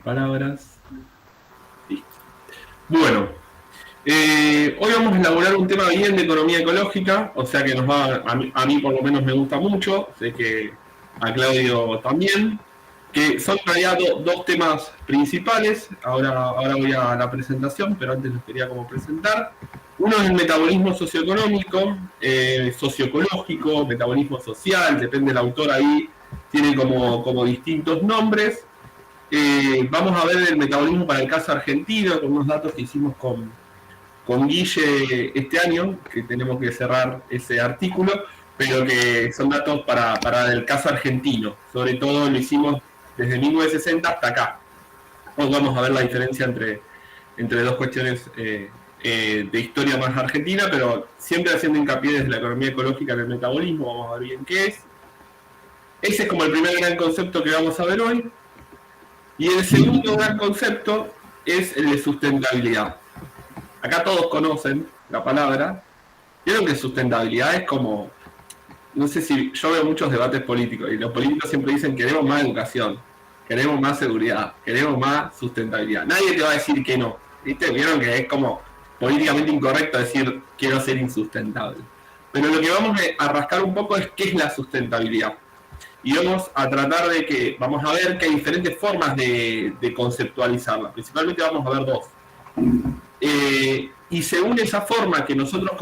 palabras. Listo. Bueno, hoy vamos a elaborar un tema bien de economía ecológica, o sea que nos va, a mí por lo menos me gusta mucho, sé que a Claudio también, que son en realidad dos temas principales. Ahora voy a la presentación, pero antes los quería como presentar. Uno es el metabolismo socioeconómico, socioecológico, metabolismo social, depende del autor ahí, tiene como distintos nombres. Vamos a ver el metabolismo para el caso argentino, con unos datos que hicimos con Guille este año, que tenemos que cerrar ese artículo, pero que son datos para el caso argentino. Sobre todo lo hicimos desde 1960 hasta acá. Hoy vamos a ver la diferencia entre dos cuestiones de historia más argentina, pero siempre haciendo hincapié desde la economía ecológica en el metabolismo. Vamos a ver bien qué es. Ese es como el primer gran concepto que vamos a ver hoy. Y el segundo gran concepto es el de sustentabilidad. Acá todos conocen la palabra. Vieron que sustentabilidad es como, no sé si, yo veo muchos debates políticos y los políticos siempre dicen queremos más educación, queremos más seguridad, queremos más sustentabilidad. Nadie te va a decir que no, ¿viste? Vieron que es como políticamente incorrecto decir quiero ser insustentable. Pero lo que vamos a rascar un poco es qué es la sustentabilidad. Y vamos a tratar vamos a ver que hay diferentes formas de conceptualizarla. Principalmente vamos a ver dos. Y según esa forma que nosotros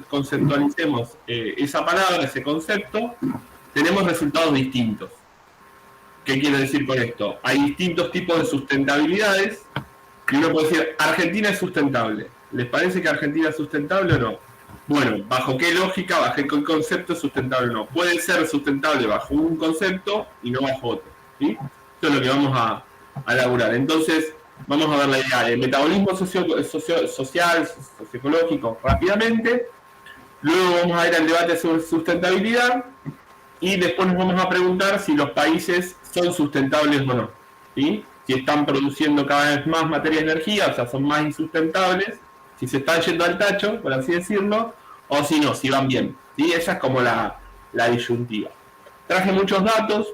conceptualicemos esa palabra, ese concepto, tenemos resultados distintos. ¿Qué quiere decir con esto? Hay distintos tipos de sustentabilidades y uno puede decir, Argentina es sustentable. ¿Les parece que Argentina es sustentable o no? Bueno, ¿bajo qué lógica, bajo qué concepto es sustentable o no? Puede ser sustentable bajo un concepto y no bajo otro, ¿sí? Esto es lo que vamos a elaborar. Entonces, vamos a ver la idea del metabolismo social, socioecológico rápidamente. Luego vamos a ir al debate sobre sustentabilidad y después nos vamos a preguntar si los países son sustentables o no, ¿sí? Si están produciendo cada vez más materia de energía, o sea, son más insustentables, si se están yendo al tacho, por así decirlo, o si no, si van bien, ¿sí? Esa es como la disyuntiva. Traje muchos datos,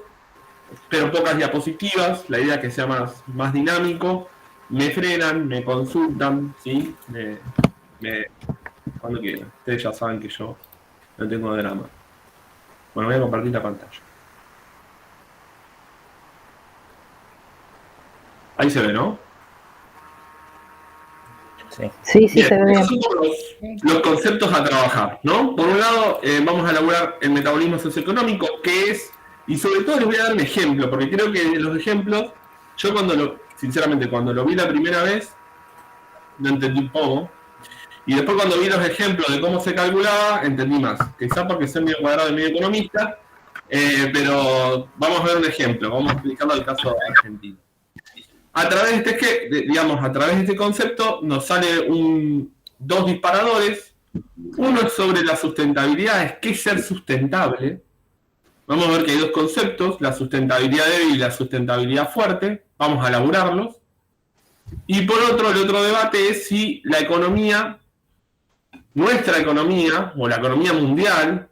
pero pocas diapositivas, la idea es que sea más dinámico. Me frenan, me consultan, ¿sí? Cuando quieran. Ustedes ya saben que yo no tengo drama. Bueno, voy a compartir la pantalla. Ahí se ve, ¿no? Sí, se ve bien. Los conceptos a trabajar, ¿no? Por un lado, vamos a elaborar el metabolismo socioeconómico, que es, y sobre todo les voy a dar un ejemplo, porque creo que los ejemplos, yo sinceramente, cuando lo vi la primera vez, no entendí un poco, y después cuando vi los ejemplos de cómo se calculaba, entendí más. Quizás porque soy medio cuadrado y medio economista, pero vamos a ver un ejemplo, vamos explicando el caso argentino. A través de este concepto nos sale dos disparadores. Uno es sobre la sustentabilidad, es qué es ser sustentable. Vamos a ver que hay dos conceptos, la sustentabilidad débil y la sustentabilidad fuerte. Vamos a elaborarlos. Y por otro, el otro debate es si la economía, nuestra economía o la economía mundial,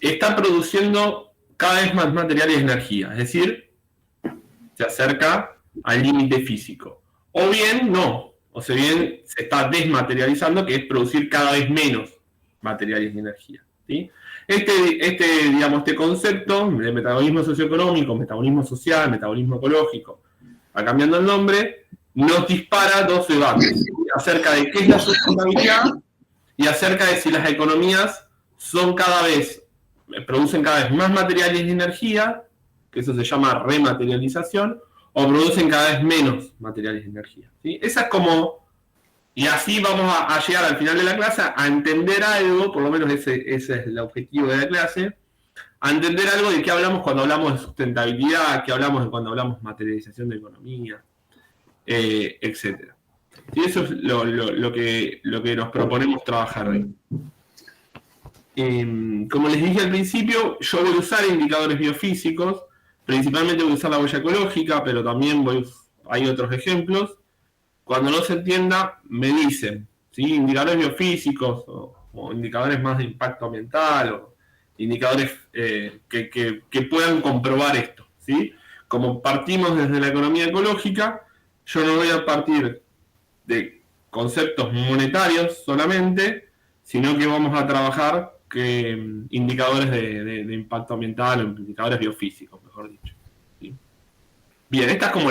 está produciendo cada vez más materiales de energía. Es decir, se acerca al límite físico. O bien no, o sea, bien se está desmaterializando, que es producir cada vez menos materiales de energía, ¿sí? Este concepto de metabolismo socioeconómico, metabolismo social, metabolismo ecológico, va cambiando el nombre, nos dispara dos debates, ¿sí? Acerca de qué es la sustentabilidad y acerca de si las economías producen cada vez más materiales de energía, que eso se llama rematerialización, o producen cada vez menos materiales de energía, ¿sí? Esa es como, y así vamos a llegar al final de la clase a entender algo, por lo menos ese es el objetivo de la clase, a entender algo de qué hablamos cuando hablamos de sustentabilidad, qué hablamos cuando hablamos de materialización de economía, etc. Y eso es lo que nos proponemos trabajar hoy. Como les dije al principio, yo voy a usar indicadores biofísicos, principalmente voy a usar la huella ecológica, pero también hay otros ejemplos. Cuando no se entienda, me dicen, ¿sí? Indicadores biofísicos o indicadores más de impacto ambiental o indicadores que puedan comprobar esto, ¿sí? como partimos desde la economía ecológica, yo no voy a partir de conceptos monetarios solamente, sino que vamos a trabajar indicadores de impacto ambiental o indicadores biofísicos, mejor dicho. ¿Sí? Bien, esta es como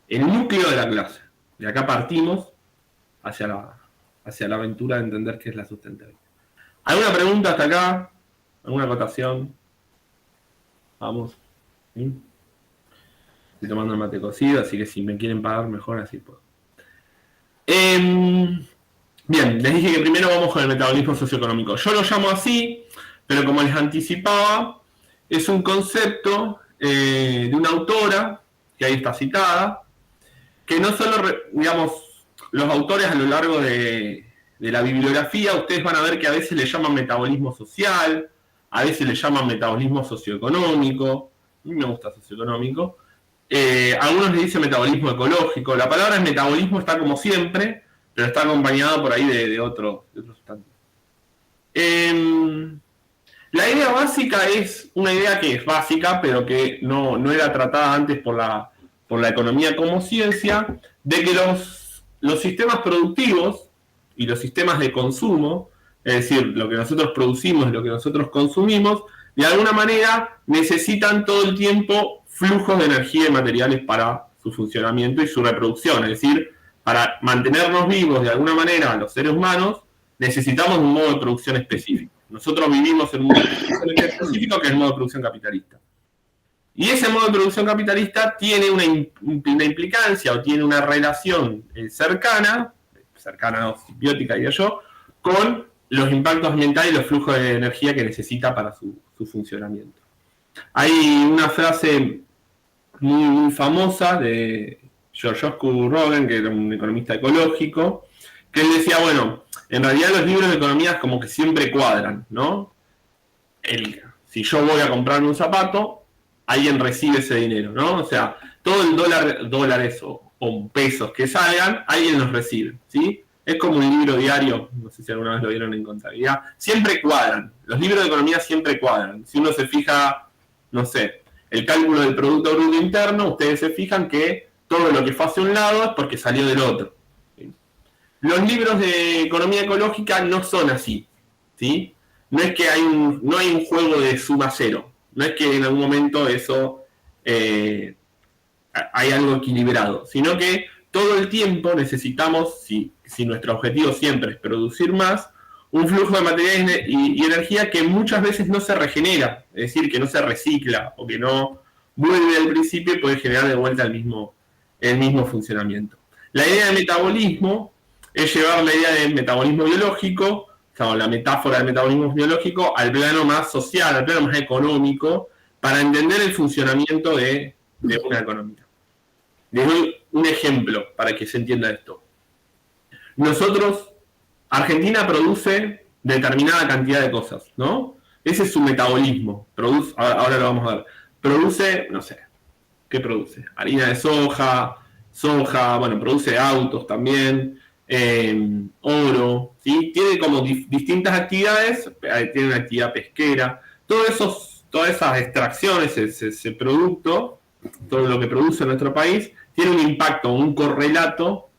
el núcleo de la clase. De acá partimos hacia la aventura de entender qué es la sustentabilidad. ¿Alguna pregunta hasta acá? ¿Alguna acotación? Vamos. ¿Sí? Estoy tomando el mate cocido, así que si me quieren pagar mejor, así puedo. Bien, les dije que primero vamos con el metabolismo socioeconómico. Yo lo llamo así, pero como les anticipaba, es un concepto de una autora, que ahí está citada, que no solo, digamos, los autores a lo largo de la bibliografía, ustedes van a ver que a veces le llaman metabolismo social, a veces le llaman metabolismo socioeconómico, a mí me gusta socioeconómico, algunos le dicen metabolismo ecológico. La palabra metabolismo está como siempre, pero está acompañada por ahí de otros sustantivos. La idea básica es una idea que es básica, pero que no era tratada antes por la economía como ciencia, de que los sistemas productivos y los sistemas de consumo, es decir, lo que nosotros producimos y lo que nosotros consumimos, de alguna manera necesitan todo el tiempo flujos de energía y materiales para su funcionamiento y su reproducción. Es decir, para mantenernos vivos de alguna manera los seres humanos, necesitamos un modo de producción específico. Nosotros vivimos en un modo de producción específico que es el modo de producción capitalista. Y ese modo de producción capitalista tiene una implicancia o tiene una relación cercana o simbiótica, diría yo, con los impactos ambientales y los flujos de energía que necesita para su funcionamiento. Hay una frase muy famosa de George Rogan, que era un economista ecológico, que él decía, bueno, en realidad los libros de economía como que siempre cuadran, ¿no? Si yo voy a comprarme un zapato, alguien recibe ese dinero, ¿no? O sea, todo el dólares o pesos que salgan, alguien los recibe, ¿sí? Es como un libro diario, no sé si alguna vez lo vieron en contabilidad, siempre cuadran, los libros de economía siempre cuadran. Si uno se fija, no sé, el cálculo del Producto Bruto Interno, ustedes se fijan que todo lo que fue hacia un lado es porque salió del otro. ¿Sí? Los libros de economía ecológica no son así, ¿sí? No es que no hay un juego de suma cero, no es que en algún momento eso hay algo equilibrado, sino que todo el tiempo necesitamos, si nuestro objetivo siempre es producir más, un flujo de materiales y energía que muchas veces no se regenera, es decir, que no se recicla o que no vuelve al principio y puede generar de vuelta el mismo funcionamiento. La idea de metabolismo es llevar la idea del metabolismo biológico, o la metáfora del metabolismo biológico, al plano más social, al plano más económico, para entender el funcionamiento de una economía. Les doy un ejemplo para que se entienda esto. Argentina produce determinada cantidad de cosas, ¿no? Ese es su metabolismo. Ahora lo vamos a ver. Produce, no sé, ¿qué produce? Harina de soja, bueno, produce autos también, oro, ¿sí? Tiene como distintas actividades, tiene una actividad pesquera, todas esas extracciones, ese producto, todo lo que produce nuestro país, tiene un impacto, un correlato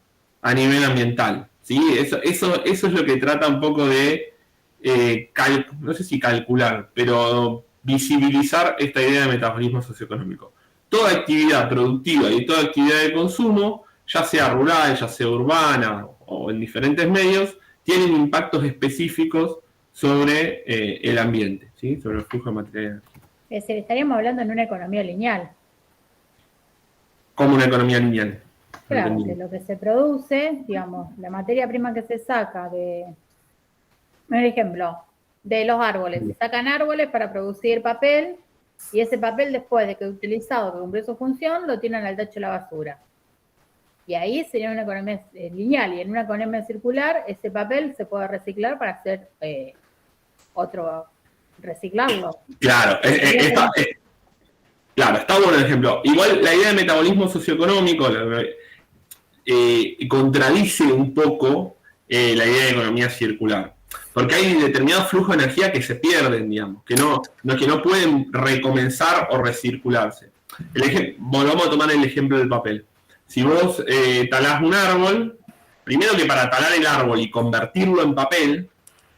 a nivel ambiental, ¿sí? Eso es lo que trata un poco de, no sé si calcular, pero visibilizar esta idea de metabolismo socioeconómico. Toda actividad productiva y toda actividad de consumo, ya sea rural, ya sea urbana o en diferentes medios, tienen impactos específicos sobre el ambiente, ¿sí? Sobre el flujo de materiales. Es decir, estaríamos hablando en una economía lineal. Como una economía lineal. Claro, de lo que se produce, digamos, la materia prima que se saca por ejemplo, de los árboles. Se sacan árboles para producir papel y ese papel después de que utilizado, que cumplió su función, lo tiran al tacho de la basura. Y ahí sería una economía lineal, y en una economía circular ese papel se puede reciclar para hacer reciclarlo. Claro, está bueno el ejemplo. Igual la idea de metabolismo socioeconómico contradice un poco la idea de economía circular. Porque hay determinados flujos de energía que se pierden, digamos, que no pueden recomenzar o recircularse. volvamos a tomar el ejemplo del papel. Si vos talás un árbol, primero que para talar el árbol y convertirlo en papel,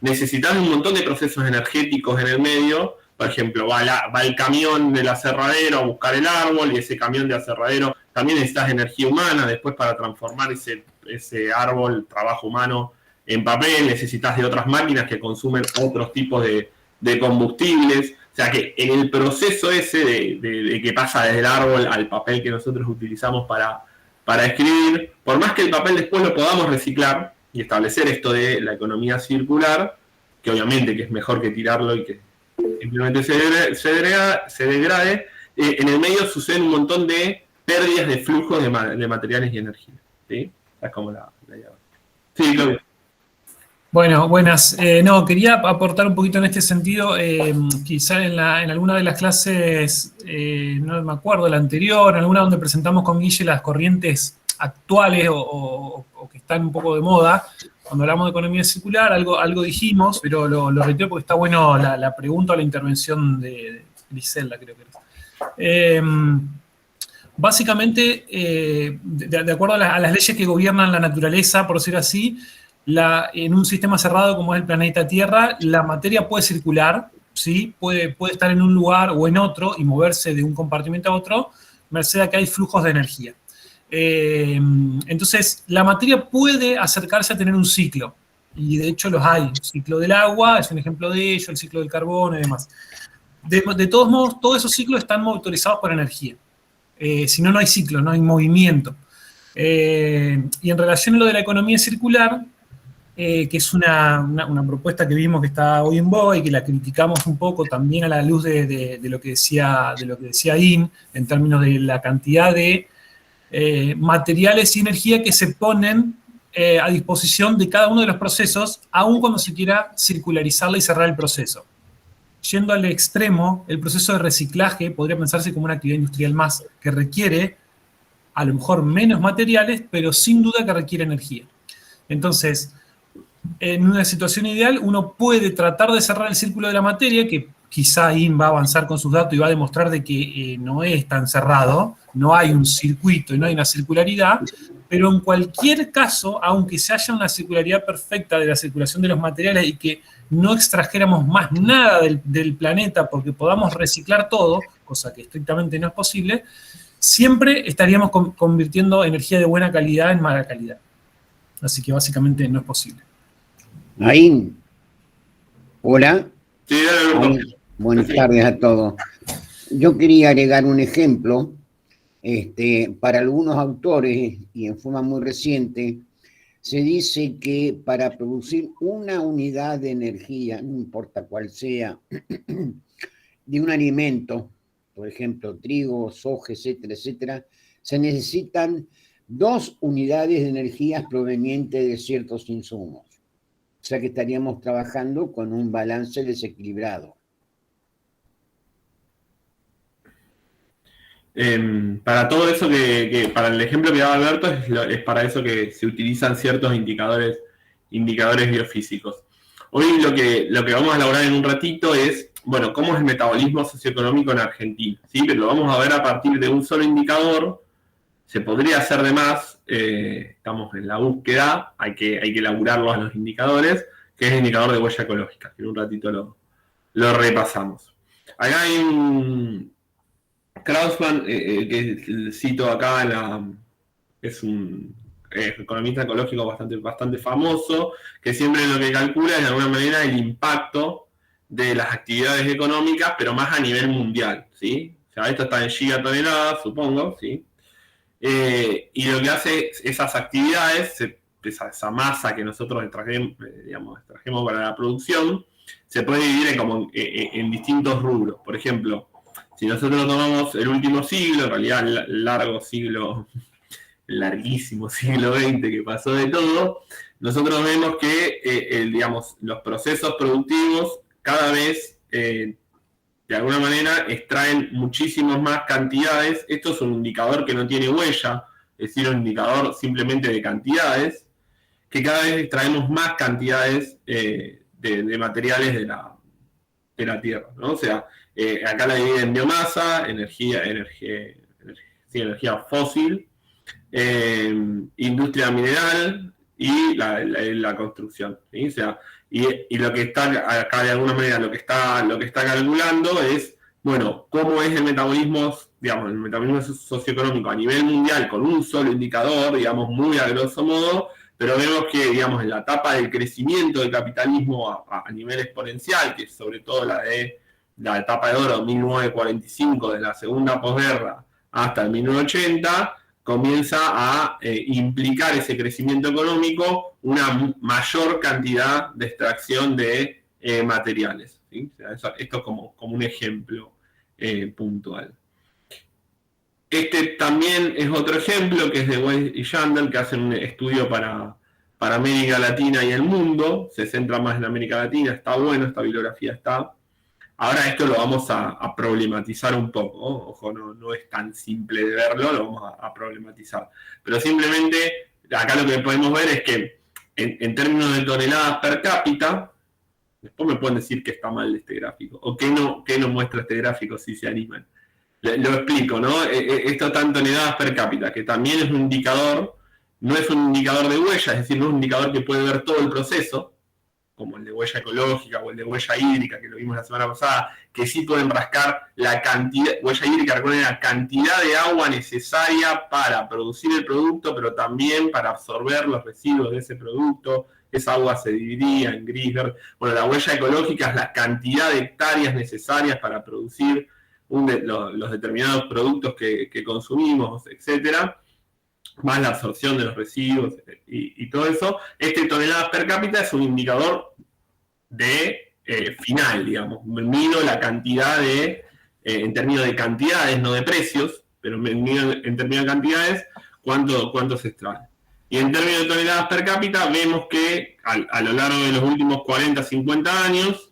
necesitas un montón de procesos energéticos en el medio. Por ejemplo, va el camión del aserradero a buscar el árbol, y ese camión de aserradero también necesitas energía humana después para transformar ese árbol, trabajo humano, en papel. Necesitas de otras máquinas que consumen otros tipos de combustibles. O sea que en el proceso ese de que pasa desde el árbol al papel que nosotros utilizamos para escribir, por más que el papel después lo podamos reciclar y establecer esto de la economía circular, que obviamente que es mejor que tirarlo y que simplemente se degrade, en el medio suceden un montón de pérdidas de flujos de materiales y energía. ¿Sí? Es como la llave. Sí, Claudio. Bueno, buenas. No, quería aportar un poquito en este sentido. Quizá en alguna de las clases, no me acuerdo, la anterior, en alguna donde presentamos con Guille las corrientes actuales o que están un poco de moda. Cuando hablamos de economía circular, algo dijimos, pero lo reitero porque está bueno la pregunta o la intervención de Griselda, creo que era. Básicamente, de acuerdo a las leyes que gobiernan la naturaleza, por decir así, en un sistema cerrado como es el planeta Tierra, la materia puede circular, ¿sí? Puede estar en un lugar o en otro y moverse de un compartimento a otro, merced a que hay flujos de energía. Entonces, la materia puede acercarse a tener un ciclo, y de hecho los hay. El ciclo del agua es un ejemplo de ello, el ciclo del carbono y demás. De todos modos, todos esos ciclos están motorizados por energía. Si no, no hay ciclo, no hay movimiento. Y en relación a lo de la economía circular, que es una propuesta que vimos que está hoy en boga y que la criticamos un poco también a la luz de lo que decía In, en términos de la cantidad de materiales y energía que se ponen a disposición de cada uno de los procesos, aun cuando se quiera circularizarla y cerrar el proceso. Yendo al extremo, el proceso de reciclaje podría pensarse como una actividad industrial más, que requiere a lo mejor menos materiales, pero sin duda que requiere energía. Entonces, en una situación ideal, uno puede tratar de cerrar el círculo de la materia, que quizá IN va a avanzar con sus datos y va a demostrar de que no es tan cerrado, no hay un circuito y no hay una circularidad, pero en cualquier caso, aunque se haya una circularidad perfecta de la circulación de los materiales y que no extrajéramos más nada del planeta porque podamos reciclar todo, cosa que estrictamente no es posible, siempre estaríamos convirtiendo energía de buena calidad en mala calidad. Así que básicamente no es posible. Ahí, hola. Sí, Buenas tardes a todos. Yo quería agregar un ejemplo. Para algunos autores, y en forma muy reciente, se dice que para producir una unidad de energía, no importa cuál sea, de un alimento, por ejemplo, trigo, soja, etcétera, etcétera, se necesitan 2 unidades de energía provenientes de ciertos insumos. O sea que estaríamos trabajando con un balance desequilibrado. Para todo eso para el ejemplo que daba Alberto, es para eso que se utilizan ciertos indicadores biofísicos. Hoy lo que vamos a elaborar en un ratito es, bueno, cómo es el metabolismo socioeconómico en Argentina, ¿sí? Pero lo vamos a ver a partir de un solo indicador. Se podría hacer de más, estamos en la búsqueda, hay que elaborarlos a los indicadores, que es el indicador de huella ecológica, que en un ratito lo repasamos. Acá hay un Kraussman, que cito acá, es un economista ecológico bastante famoso, que siempre lo que calcula es de alguna manera el impacto de las actividades económicas, pero más a nivel mundial, ¿sí? O sea, esto está en gigatoneladas, supongo, ¿sí? Y lo que hace esas actividades, esa masa que nosotros extrajemos para la producción, se puede dividir en distintos rubros. Por ejemplo, si nosotros tomamos el último siglo, en realidad el larguísimo siglo XX que pasó de todo, nosotros vemos que los procesos productivos cada vez de alguna manera extraen muchísimas más cantidades. Esto es un indicador que no tiene huella, es decir, un indicador simplemente de cantidades, que cada vez extraemos más cantidades de materiales de la Tierra, ¿no? O sea, Acá la dividen en biomasa, energía fósil, industria mineral y la construcción, ¿sí? O sea, y lo que está acá de alguna manera, lo que está calculando es, bueno, cómo es el metabolismo, digamos, el metabolismo socioeconómico a nivel mundial con un solo indicador, digamos, muy a grosso modo, pero vemos que, digamos, en la etapa del crecimiento del capitalismo a nivel exponencial, que es sobre todo la etapa de oro 1945 de la segunda posguerra hasta el 1980, comienza a implicar ese crecimiento económico una mayor cantidad de extracción de materiales, ¿sí? O sea, esto como un ejemplo puntual. Este también es otro ejemplo que es de Weiss y Yandel, que hacen un estudio para América Latina y el mundo, se centra más en América Latina, está bueno, esta bibliografía está. Ahora esto lo vamos a problematizar un poco, ¿no? Ojo, no es tan simple de verlo, lo vamos a problematizar. Pero simplemente, acá lo que podemos ver es que en términos de toneladas per cápita, después me pueden decir que está mal este gráfico, o que no muestra este gráfico si se animan. Lo explico, ¿no? Esto está en toneladas per cápita, que también es un indicador, no es un indicador de huella, es decir, no es un indicador que puede ver todo el proceso, como el de huella ecológica o el de huella hídrica, que lo vimos la semana pasada, que sí pueden rascar la cantidad, huella hídrica, recuerden, la cantidad de agua necesaria para producir el producto, pero también para absorber los residuos de ese producto. Esa agua se dividía en gris, verde. Bueno, la huella ecológica es la cantidad de hectáreas necesarias para producir los determinados productos que consumimos, etcétera, más la absorción de los residuos y todo eso. Toneladas per cápita es un indicador de final, digamos. Mido la cantidad en términos de cantidades, no de precios, pero mido en términos de cantidades cuánto se extrae. Y en términos de toneladas per cápita vemos que a lo largo de los últimos 40, 50 años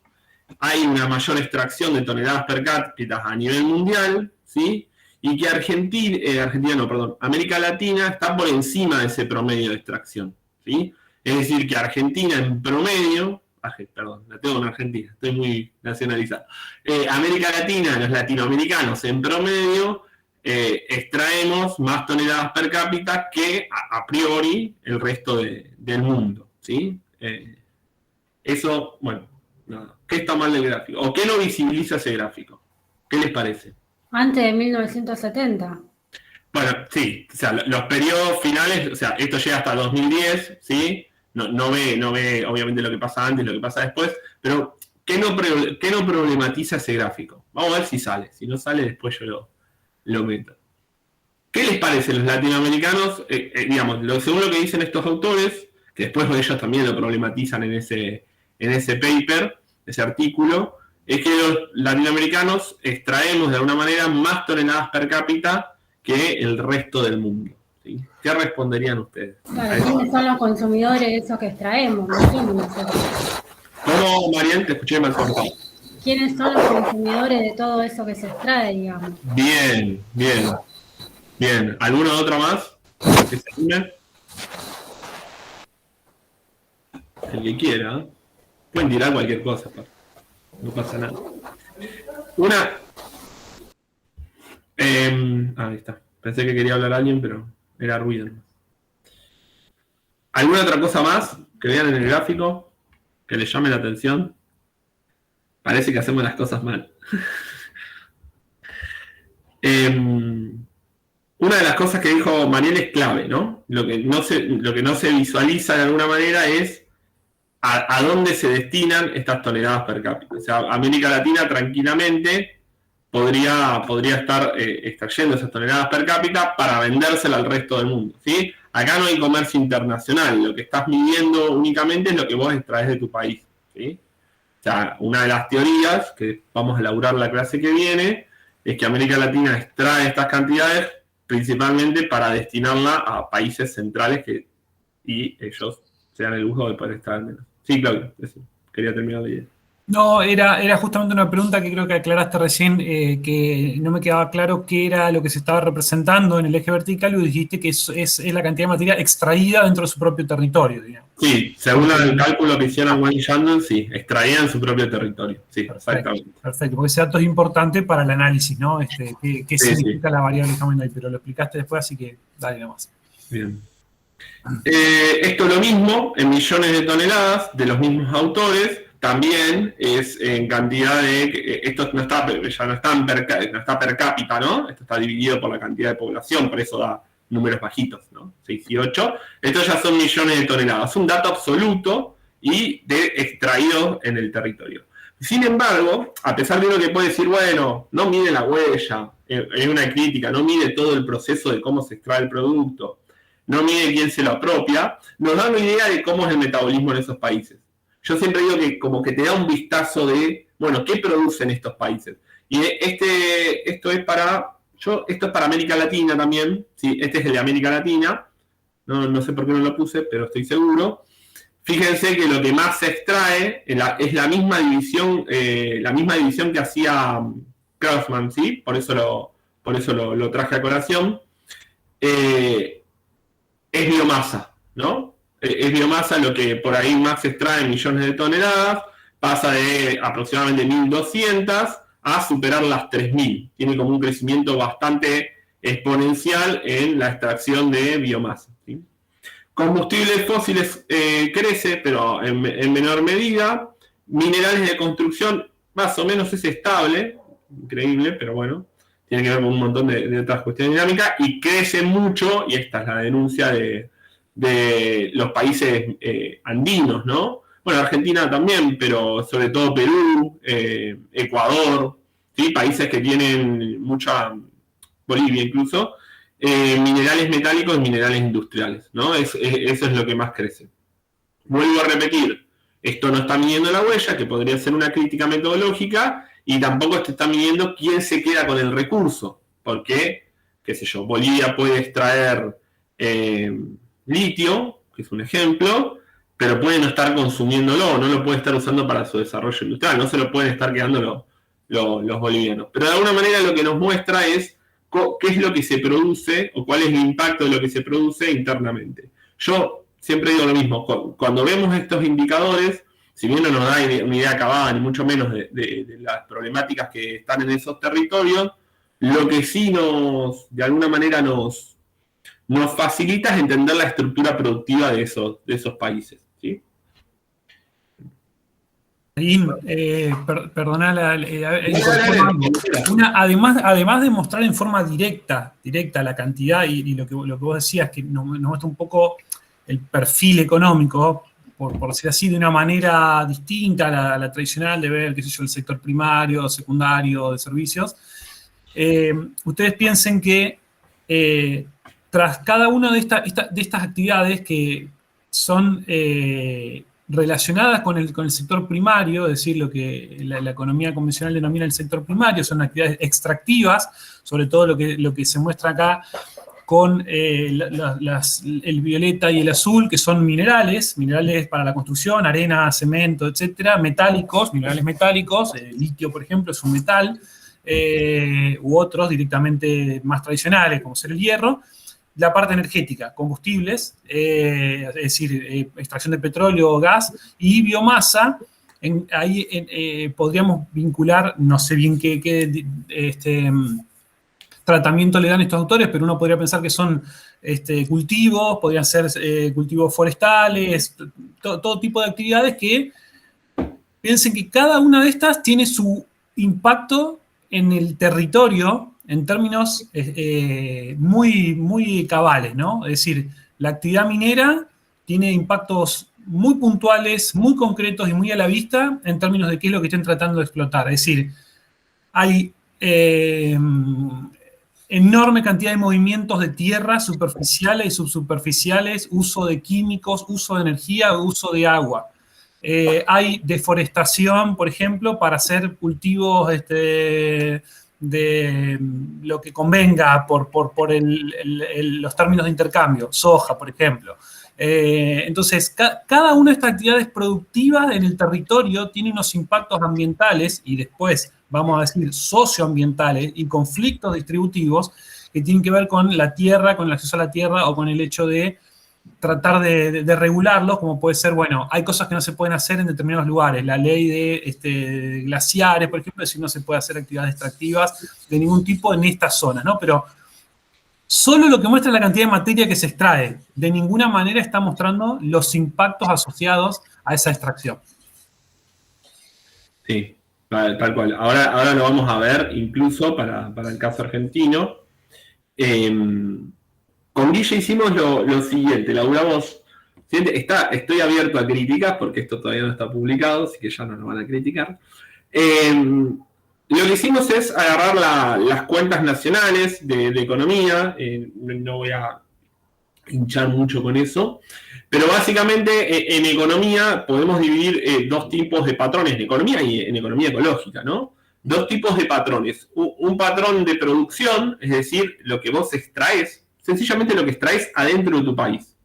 hay una mayor extracción de toneladas per cápita a nivel mundial, ¿sí? Y que América Latina está por encima de ese promedio de extracción, ¿sí? Es decir, que Argentina en promedio, la tengo en Argentina, estoy muy nacionalizado. América Latina, los latinoamericanos en promedio, extraemos más toneladas per cápita que a priori el resto del mundo, ¿sí? Eso, bueno, nada. ¿Qué está mal del gráfico? ¿O qué no visibiliza ese gráfico? ¿Qué les parece? Antes de 1970. Bueno, sí, o sea, los periodos finales, o sea, esto llega hasta 2010, ¿sí? No ve obviamente lo que pasa antes, lo que pasa después, pero ¿qué no problematiza ese gráfico? Vamos a ver si sale. Si no sale, después yo lo meto. ¿Qué les parece los latinoamericanos? Digamos, según lo que dicen estos autores, que después ellos también lo problematizan en ese paper, ese artículo, es que los latinoamericanos extraemos de alguna manera más toneladas per cápita que el resto del mundo, ¿sí? ¿Qué responderían ustedes? Claro, ¿quiénes son los consumidores de eso que extraemos? No somos nosotros. ¿Cómo, Mariel? Te escuché mal cortado. ¿Quiénes son los consumidores de todo eso que se extrae, digamos? Bien. ¿Alguna otra más? ¿Que se anime? El que quiera. Pueden tirar cualquier cosa, no pasa nada. Ahí está. Pensé que quería hablar alguien, pero era ruido. ¿Alguna otra cosa más que vean en el gráfico que les llame la atención? Parece que hacemos las cosas mal. Una de las cosas que dijo Mariel es clave, ¿no? Lo que no se visualiza de alguna manera es a dónde se destinan estas toneladas per cápita. O sea, América Latina tranquilamente podría estar extrayendo esas toneladas per cápita para vendérselas al resto del mundo, ¿sí? Acá no hay comercio internacional, lo que estás midiendo únicamente es lo que vos extraes de tu país, ¿sí? O sea, una de las teorías, que vamos a elaborar la clase que viene, es que América Latina extrae estas cantidades principalmente para destinarla a países centrales y ellos se dan el lujo de poder extraer menos. Sí, Claudio, eso. Quería terminar la idea. No, era justamente una pregunta que creo que aclaraste recién, que no me quedaba claro qué era lo que se estaba representando en el eje vertical, y dijiste que es la cantidad de materia extraída dentro de su propio territorio, digamos. Sí, según el cálculo que hicieron Wang y Shandong, sí, extraían su propio territorio. Sí, Perfecto, exactamente. perfecto, porque ese dato es importante para el análisis, ¿no? ¿Qué Sí, significa la variable Hammond, pero lo explicaste después, así que dale nomás. Bien. Esto es lo mismo en millones de toneladas de los mismos autores, también es en cantidad de, esto no está, ya no está per cápita, ¿no? Esto está dividido por la cantidad de población, por eso da números bajitos, ¿no? 6 y 8. Estos ya son millones de toneladas, un dato absoluto y de extraído en el territorio. Sin embargo, a pesar de uno que puede decir, bueno, no mide la huella, es una crítica, no mide todo el proceso de cómo se extrae el producto, no mide quién se lo apropia, nos da una idea de cómo es el metabolismo en esos países. Yo siempre digo que como que te da un vistazo de, bueno, ¿qué producen estos países? Y esto es para América Latina también, ¿sí? Este es el de América Latina, no sé por qué no lo puse, pero estoy seguro. Fíjense que lo que más se extrae es la misma división que hacía Kraussmann, ¿sí? Por eso lo traje a colación. Es biomasa, ¿no? Es biomasa lo que por ahí más se extrae en millones de toneladas, pasa de aproximadamente 1.200 a superar las 3.000. Tiene como un crecimiento bastante exponencial en la extracción de biomasa, ¿sí? Combustibles fósiles crece, pero en menor medida. Minerales de construcción más o menos es estable, increíble, pero bueno, tiene que ver con un montón de otras cuestiones dinámicas, y crece mucho, y esta es la denuncia de los países andinos, ¿no? Bueno, Argentina también, pero sobre todo Perú, Ecuador, ¿sí? Países que tienen mucha, Bolivia incluso, minerales metálicos y minerales industriales, ¿no? Eso es lo que más crece. Vuelvo a repetir, esto no está midiendo la huella, que podría ser una crítica metodológica, y tampoco te está midiendo quién se queda con el recurso, porque, qué sé yo, Bolivia puede extraer litio, que es un ejemplo, pero puede no estar consumiéndolo, no lo puede estar usando para su desarrollo industrial, no se lo pueden estar quedando los bolivianos. Pero de alguna manera lo que nos muestra es qué es lo que se produce o cuál es el impacto de lo que se produce internamente. Yo siempre digo lo mismo, cuando vemos estos indicadores, si bien no nos da una idea acabada, ni mucho menos de las problemáticas que están en esos territorios, lo que sí de alguna manera nos facilita es entender la estructura productiva de esos países, ¿sí? Perdona además de mostrar en forma directa la cantidad y lo que vos decías, que nos muestra un poco el perfil económico, por decir así, de una manera distinta a la tradicional de ver, qué sé yo, el sector primario, secundario, de servicios. Ustedes piensen que tras cada una de estas actividades que son relacionadas con el sector primario, es decir, lo que la economía convencional denomina el sector primario, son actividades extractivas, sobre todo lo que se muestra acá con el violeta y el azul, que son minerales para la construcción, arena, cemento, etcétera, metálicos, minerales metálicos, litio, por ejemplo, es un metal, u otros directamente más tradicionales, como ser el hierro. La parte energética, combustibles, es decir, extracción de petróleo o gas, y biomasa. Ahí podríamos vincular, no sé bien qué tratamiento le dan estos autores, pero uno podría pensar que son cultivos, podrían ser cultivos forestales, todo tipo de actividades que piensen que cada una de estas tiene su impacto en el territorio en términos muy, muy cabales, ¿no? Es decir, la actividad minera tiene impactos muy puntuales, muy concretos y muy a la vista en términos de qué es lo que estén tratando de explotar. Es decir, hay enorme cantidad de movimientos de tierra superficiales y subsuperficiales, uso de químicos, uso de energía, uso de agua. Hay deforestación, por ejemplo, para hacer cultivos de lo que convenga por los términos de intercambio, soja, por ejemplo. Entonces, cada una de estas actividades productivas en el territorio tiene unos impactos ambientales y después, vamos a decir, socioambientales y conflictos distributivos que tienen que ver con la tierra, con el acceso a la tierra o con el hecho de tratar de regularlos, como puede ser, bueno, hay cosas que no se pueden hacer en determinados lugares. La ley de glaciares, por ejemplo, es decir, no se puede hacer actividades extractivas de ningún tipo en estas zonas, ¿no? Pero solo lo que muestra es la cantidad de materia que se extrae. De ninguna manera está mostrando los impactos asociados a esa extracción. Sí, tal cual. Ahora lo vamos a ver incluso para el caso argentino. Con Guille hicimos lo siguiente, elaboramos, estoy abierto a críticas porque esto todavía no está publicado, así que ya no nos van a criticar. Lo que hicimos es agarrar las cuentas nacionales de economía, no voy a hinchar mucho con eso, pero básicamente en economía podemos dividir dos tipos de patrones, en economía y en economía ecológica, ¿no? Dos tipos de patrones. Un patrón de producción, es decir, lo que vos extraes, sencillamente lo que extraes adentro de tu país.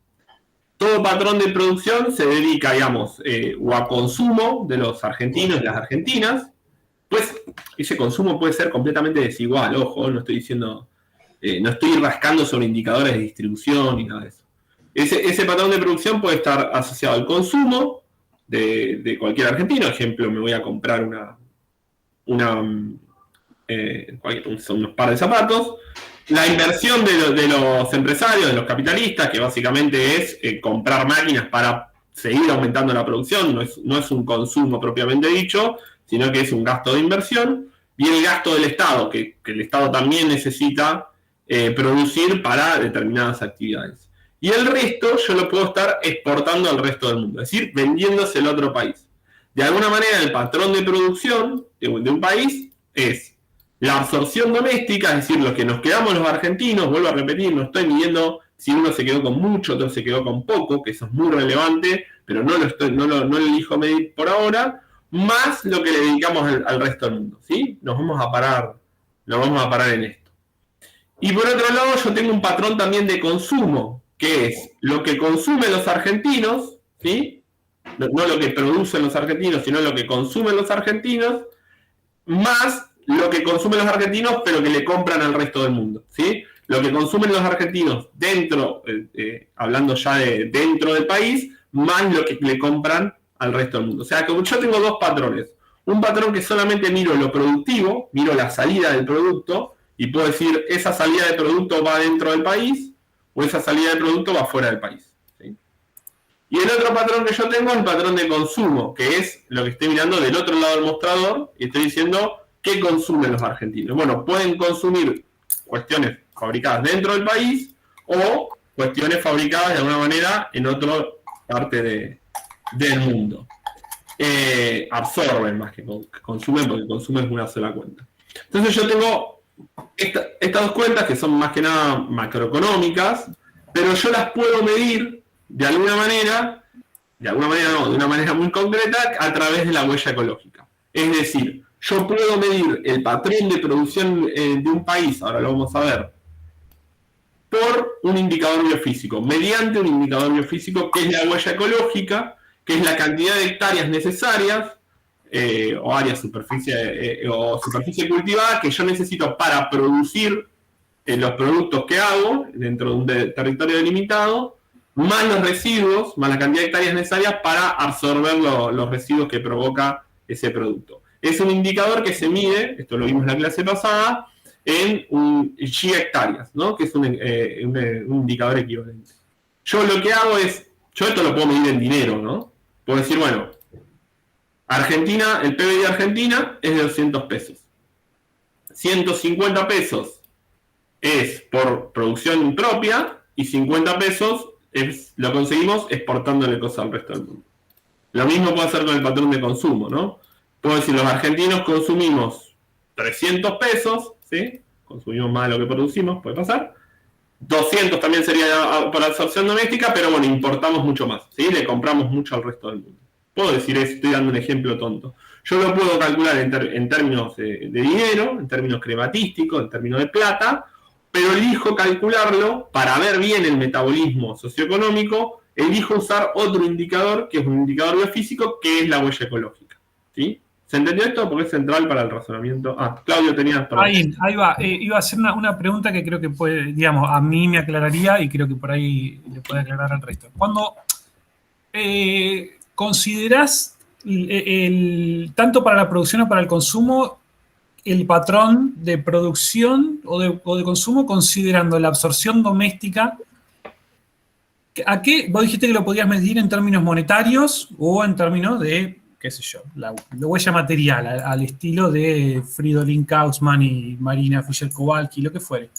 Todo patrón de producción se dedica, digamos, o a consumo de los argentinos y las argentinas. Pues ese consumo puede ser completamente desigual, ojo, no estoy diciendo, no estoy rascando sobre indicadores de distribución ni nada de eso. Ese patrón de producción puede estar asociado al consumo de cualquier argentino. Ejemplo, me voy a comprar unos par de zapatos. La inversión de los empresarios, de los capitalistas, que básicamente es comprar máquinas para seguir aumentando la producción, no es un consumo propiamente dicho, sino que es un gasto de inversión. Viene el gasto del Estado, que el Estado también necesita producir para determinadas actividades. Y el resto yo lo puedo estar exportando al resto del mundo, es decir, vendiéndoselo a otro país. De alguna manera, el patrón de producción de un país es la absorción doméstica, es decir, lo que nos quedamos los argentinos, vuelvo a repetir, no estoy midiendo si uno se quedó con mucho, otro se quedó con poco, que eso es muy relevante, pero no lo elijo medir por ahora, más lo que le dedicamos al resto del mundo, ¿sí? Nos vamos a parar en esto. Y por otro lado, yo tengo un patrón también de consumo, que es lo que consumen los argentinos, ¿sí? No lo que producen los argentinos, sino lo que consumen los argentinos, más lo que consumen los argentinos, pero que le compran al resto del mundo, ¿sí? Lo que consumen los argentinos dentro, hablando ya de dentro del país, más lo que le compran al resto del mundo. O sea, que yo tengo dos patrones. Un patrón que solamente miro lo productivo, miro la salida del producto, y puedo decir, esa salida de producto va dentro del país, o esa salida de producto va fuera del país, ¿sí? Y el otro patrón que yo tengo es el patrón de consumo, que es lo que estoy mirando del otro lado del mostrador, y estoy diciendo qué consumen los argentinos. Bueno, pueden consumir cuestiones fabricadas dentro del país, o cuestiones fabricadas de alguna manera en otra parte del mundo. Absorben más que consumen, porque consumen es una sola cuenta. Entonces yo tengo estas dos cuentas que son más que nada macroeconómicas, pero yo las puedo medir de alguna manera de una manera muy concreta, a través de la huella ecológica. Es decir, yo puedo medir el patrón de producción de un país, ahora lo vamos a ver, por un indicador biofísico, mediante un indicador biofísico que es la huella ecológica, que es la cantidad de hectáreas necesarias, o área o superficie cultivada que yo necesito para producir los productos que hago dentro de un territorio delimitado, más los residuos, más la cantidad de hectáreas necesarias para absorber los residuos que provoca ese producto. Es un indicador que se mide, esto lo vimos en la clase pasada, en hectáreas, ¿no? Que es un indicador equivalente. Yo lo que hago es, yo esto lo puedo medir en dinero, ¿no? Puedo decir, bueno, Argentina, el PBI de Argentina es de 200 pesos. 150 pesos es por producción propia y 50 pesos lo conseguimos exportándole cosas al resto del mundo. Lo mismo puedo hacer con el patrón de consumo, ¿no? Puedo decir, los argentinos consumimos 300 pesos, ¿sí? Consumimos más de lo que producimos, puede pasar. 200 también sería por absorción doméstica, pero bueno, importamos mucho más, ¿sí? Le compramos mucho al resto del mundo. Puedo decir eso, estoy dando un ejemplo tonto. Yo lo puedo calcular en términos de dinero, en términos crematísticos, en términos de plata, pero elijo calcularlo para ver bien el metabolismo socioeconómico elijo usar otro indicador, que es un indicador biofísico, que es la huella ecológica. ¿Sí? ¿Se entendió esto? Porque es central para el razonamiento. Claudio, tenías... Ahí va. Iba a hacer una pregunta que creo que puede, digamos, a mí me aclararía y creo que por ahí le puede aclarar al resto. Cuando considerás tanto para la producción o para el consumo, el patrón de producción o de consumo considerando la absorción doméstica, ¿a qué? Vos dijiste que lo podías medir en términos monetarios o en términos de, qué sé yo, la huella material, al estilo de Fridolin Kauffman y Marina Fischer-Kowalski, lo que fuere.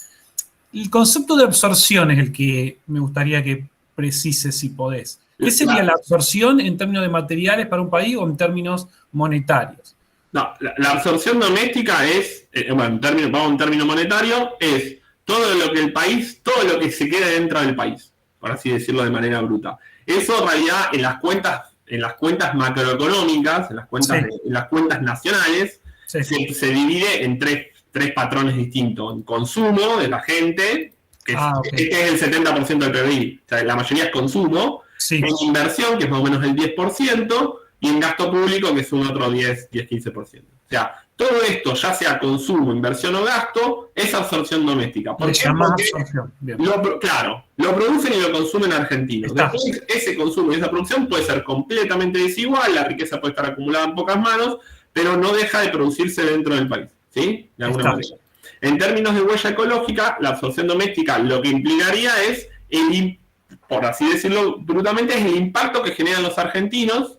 El concepto de absorción es el que me gustaría que precises si podés. ¿Qué sería la absorción en términos de materiales para un país o en términos monetarios? No, la absorción doméstica es, vamos en término monetario, es todo lo que el país, todo lo que se queda dentro del país, por así decirlo de manera bruta. Eso en realidad en las cuentas macroeconómicas, en las cuentas nacionales, Sí. se divide en tres patrones distintos. En consumo de la gente, que es el 70% del PBI, o sea, la mayoría es consumo, Sí. en inversión, que es más o menos el 10%, y en gasto público, que es un otro 10-15%. O sea, todo esto, ya sea consumo, inversión o gasto, es absorción doméstica. ¿Por qué? Porque absorción. Bien. lo producen y lo consumen argentinos. Después, ese consumo y esa producción puede ser completamente desigual, la riqueza puede estar acumulada en pocas manos, pero no deja de producirse dentro del país, ¿sí? De alguna manera. En términos de huella ecológica, la absorción doméstica lo que implicaría es, por así decirlo brutamente, es el impacto que generan los argentinos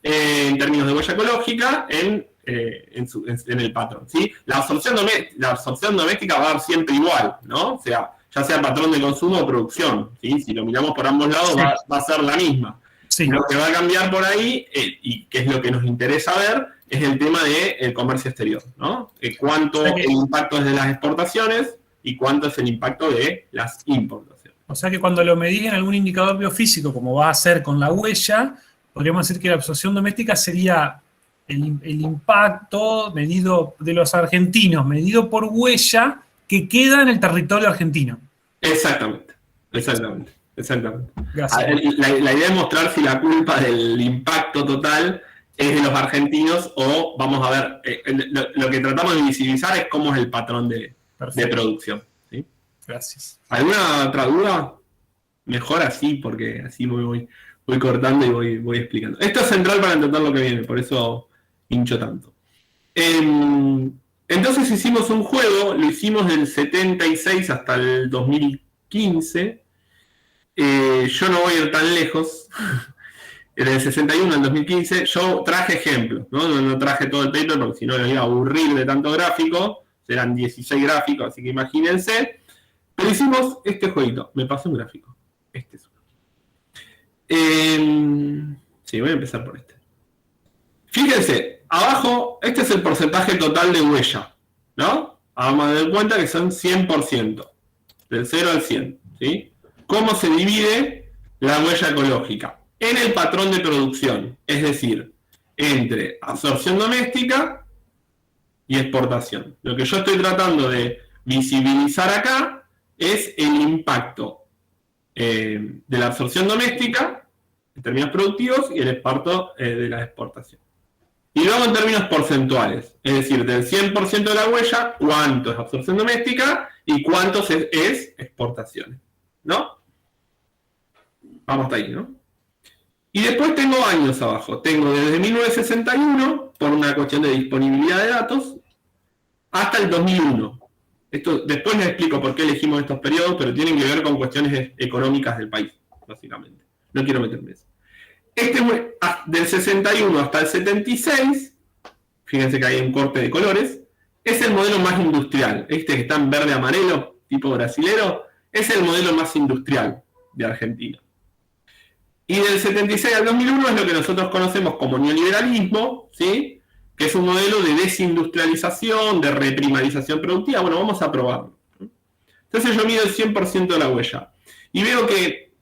en términos de huella ecológica en el patrón, ¿sí? La absorción doméstica va a dar siempre igual, ¿no? O sea, ya sea patrón de consumo o producción, ¿sí? Si lo miramos por ambos lados, Sí. va a ser la misma. Sí. Lo que va a cambiar por ahí, y que es lo que nos interesa ver, es el tema del comercio exterior, ¿no? Cuánto el impacto es de las exportaciones y cuánto es el impacto de las importaciones. O sea que cuando lo medís en algún indicador biofísico, como va a ser con la huella, podríamos decir que la absorción doméstica sería el impacto medido de los argentinos, medido por huella, que queda en el territorio argentino. Exactamente. Gracias. La idea es mostrar si la culpa del impacto total es de los argentinos o, vamos a ver, lo que tratamos de visibilizar es cómo es el patrón de producción. ¿Sí? Gracias. ¿Alguna otra duda? Mejor así, porque así voy cortando y voy explicando. Esto es central para entender lo que viene, por eso hincho tanto. Entonces hicimos un juego, lo hicimos del 76 hasta el 2015. Yo no voy a ir tan lejos. Del 61 al 2015, yo traje ejemplos, no traje todo el paper porque si no me iba a aburrir de tanto gráfico. Serán 16 gráficos, así que imagínense. Pero hicimos este jueguito. Me pasó un gráfico. Este es uno. Sí, voy a empezar por este. Fíjense, abajo, este es el porcentaje total de huella, ¿no? Vamos a dar cuenta que son 100%, del 0 al 100, ¿sí? ¿Cómo se divide la huella ecológica? En el patrón de producción, es decir, entre absorción doméstica y exportación. Lo que yo estoy tratando de visibilizar acá es el impacto de la absorción doméstica en términos productivos y el impacto de la exportación. Y luego en términos porcentuales, es decir, del 100% de la huella, cuánto es absorción doméstica y cuánto es exportación, ¿no? Vamos hasta ahí, ¿no? Y después tengo años abajo. Tengo desde 1961, por una cuestión de disponibilidad de datos, hasta el 2001. Después les explico por qué elegimos estos periodos, pero tienen que ver con cuestiones económicas del país, básicamente. No quiero meterme en eso. Del 61 hasta el 76, fíjense que hay un corte de colores, es el modelo más industrial. Este que está en verde-amarelo, tipo brasilero, es el modelo más industrial de Argentina. Y del 76 al 2001 es lo que nosotros conocemos como neoliberalismo, ¿sí? Que es un modelo de desindustrialización, de reprimarización productiva. Bueno, vamos a probarlo. Entonces yo mido el 100% de la huella. Y veo que,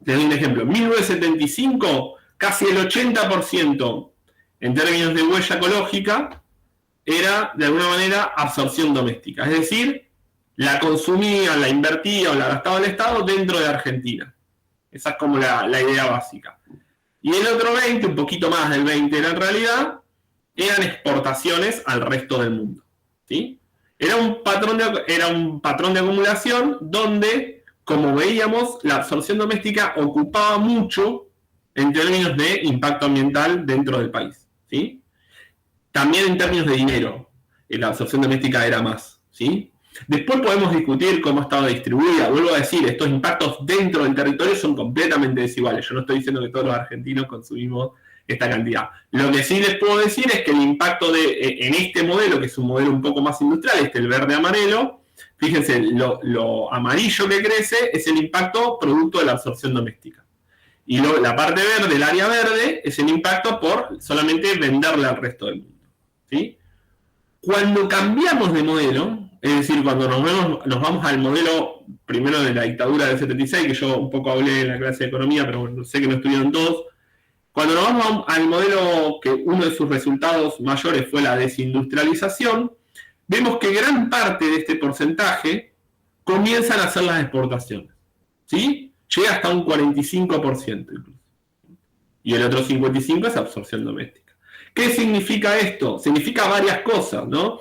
te doy un ejemplo, en 1975, casi el 80% en términos de huella ecológica era, de alguna manera, absorción doméstica. Es decir, la consumía, la invertía o la gastaba el Estado dentro de Argentina. Esa es como la idea básica. Y el otro 20, un poquito más del 20 era en realidad, eran exportaciones al resto del mundo. ¿Sí? Era un patrón de acumulación donde, como veíamos, la absorción doméstica ocupaba mucho en términos de impacto ambiental dentro del país. ¿Sí? También en términos de dinero, la absorción doméstica era más. ¿Sí? Después podemos discutir cómo estaba distribuida. Vuelvo a decir, estos impactos dentro del territorio son completamente desiguales. Yo no estoy diciendo que todos los argentinos consumimos esta cantidad. Lo que sí les puedo decir es que el impacto en este modelo, que es un modelo un poco más industrial, el verde-amarelo, fíjense, lo amarillo que crece es el impacto producto de la absorción doméstica. Y la parte verde, el área verde, es el impacto por solamente venderle al resto del mundo. ¿Sí? Cuando cambiamos de modelo, es decir, cuando nos vamos al modelo primero de la dictadura del 76, que yo un poco hablé en la clase de economía, pero bueno, sé que no estudiaron todos. Cuando nos vamos al modelo que uno de sus resultados mayores fue la desindustrialización, vemos que gran parte de este porcentaje comienzan a hacer las exportaciones. ¿Sí? Llega hasta un 45% incluso. Y el otro 55% es absorción doméstica. ¿Qué significa esto? Significa varias cosas, ¿no?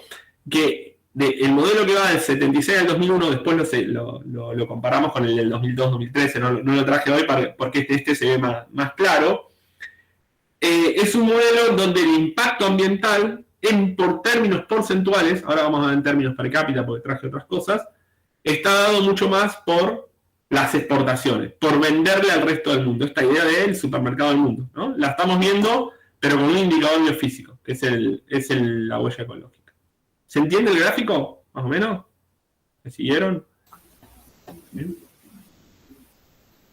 Que el modelo que va del 76 al 2001, después lo comparamos con el del 2002-2013, no lo traje hoy porque este se ve más claro. Es un modelo donde el impacto ambiental, por términos porcentuales, ahora vamos a ver en términos per cápita porque traje otras cosas, está dado mucho más por las exportaciones, por venderle al resto del mundo. Esta idea del supermercado del mundo, ¿no? La estamos viendo, pero con un indicador biofísico, que es la huella ecológica. ¿Se entiende el gráfico, más o menos? ¿Me siguieron? ¿Bien?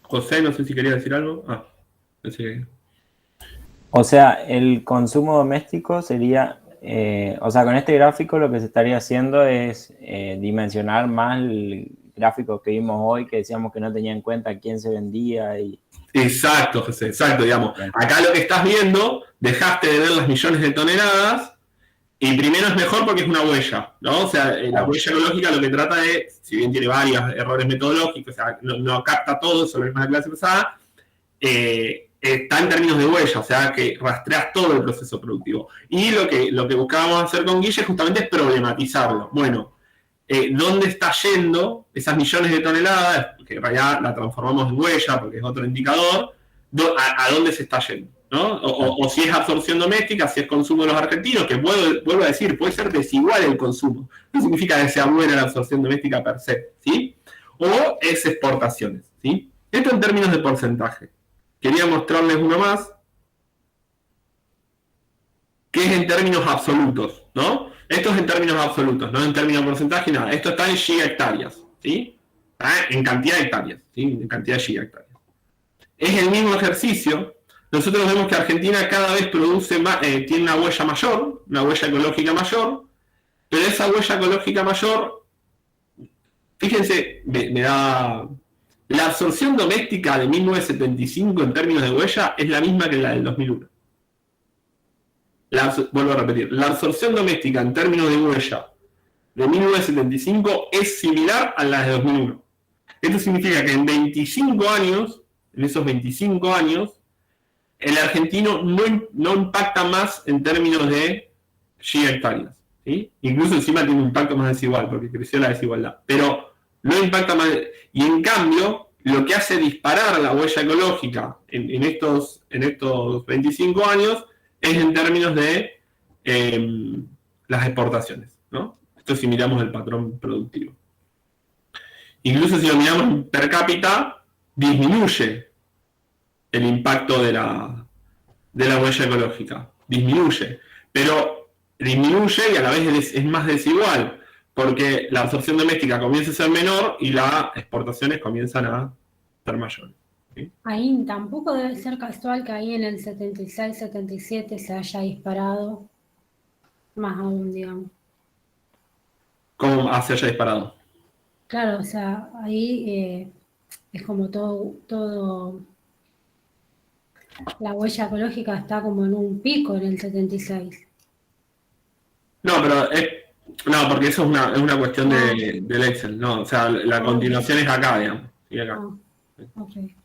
José, no sé si quería decir algo. Pensé que... O sea, el consumo doméstico sería, o sea, con este gráfico lo que se estaría haciendo es dimensionar más el gráfico que vimos hoy, que decíamos que no tenía en cuenta quién se vendía y... Exacto, José, exacto, digamos. Acá lo que estás viendo, dejaste de ver las millones de toneladas, y primero es mejor porque es una huella, ¿no? O sea, la huella ecológica lo que trata de, si bien tiene varios errores metodológicos, o sea, no capta todo, eso lo vimos en la clase pasada, está en términos de huella, o sea, que rastreas todo el proceso productivo. Y lo que buscábamos hacer con Guille justamente es problematizarlo. Bueno, ¿dónde está yendo esas millones de toneladas? Que en realidad la transformamos en huella porque es otro indicador. ¿A dónde se está yendo? ¿No? O si es absorción doméstica, si es consumo de los argentinos, que vuelvo a decir, puede ser desigual el consumo. No significa que sea buena la absorción doméstica per se, ¿sí? O es exportaciones, ¿sí? Esto en términos de porcentaje. Quería mostrarles uno más, que es en términos absolutos, ¿no? Esto es en términos absolutos, no en términos de porcentaje, nada. Esto está en gigahectáreas, ¿sí? En cantidad de hectáreas, ¿sí? En cantidad de gigahectáreas. Es el mismo ejercicio. Nosotros vemos que Argentina cada vez produce más, tiene una huella mayor, una huella ecológica mayor, pero esa huella ecológica mayor, fíjense, me da... La absorción doméstica de 1975 en términos de huella es la misma que la del 2001. Vuelvo a repetir, la absorción doméstica en términos de huella de 1975 es similar a la de 2001. Esto significa que en 25 años, en esos 25 años, el argentino no impacta más en términos de gigahectáreas, ¿sí? Incluso encima tiene un impacto más desigual, porque creció la desigualdad. Pero no impacta más. Y en cambio, lo que hace disparar la huella ecológica en estos 25 años es en términos de las exportaciones, ¿no? Esto si miramos el patrón productivo. Incluso si lo miramos per cápita, disminuye el impacto de la huella ecológica. Disminuye. Pero disminuye y a la vez es más desigual, porque la absorción doméstica comienza a ser menor y las exportaciones comienzan a ser mayores. ¿Sí? Ahí tampoco debe ser casual que ahí en el 76-77 se haya disparado más aún, digamos. ¿Cómo se haya disparado? Claro, o sea, ahí es como todo, la huella ecológica está como en un pico en el 76. No, pero no, porque eso es una cuestión del Excel, ¿no? O sea, la continuación es acá, digamos. Y acá. Okay.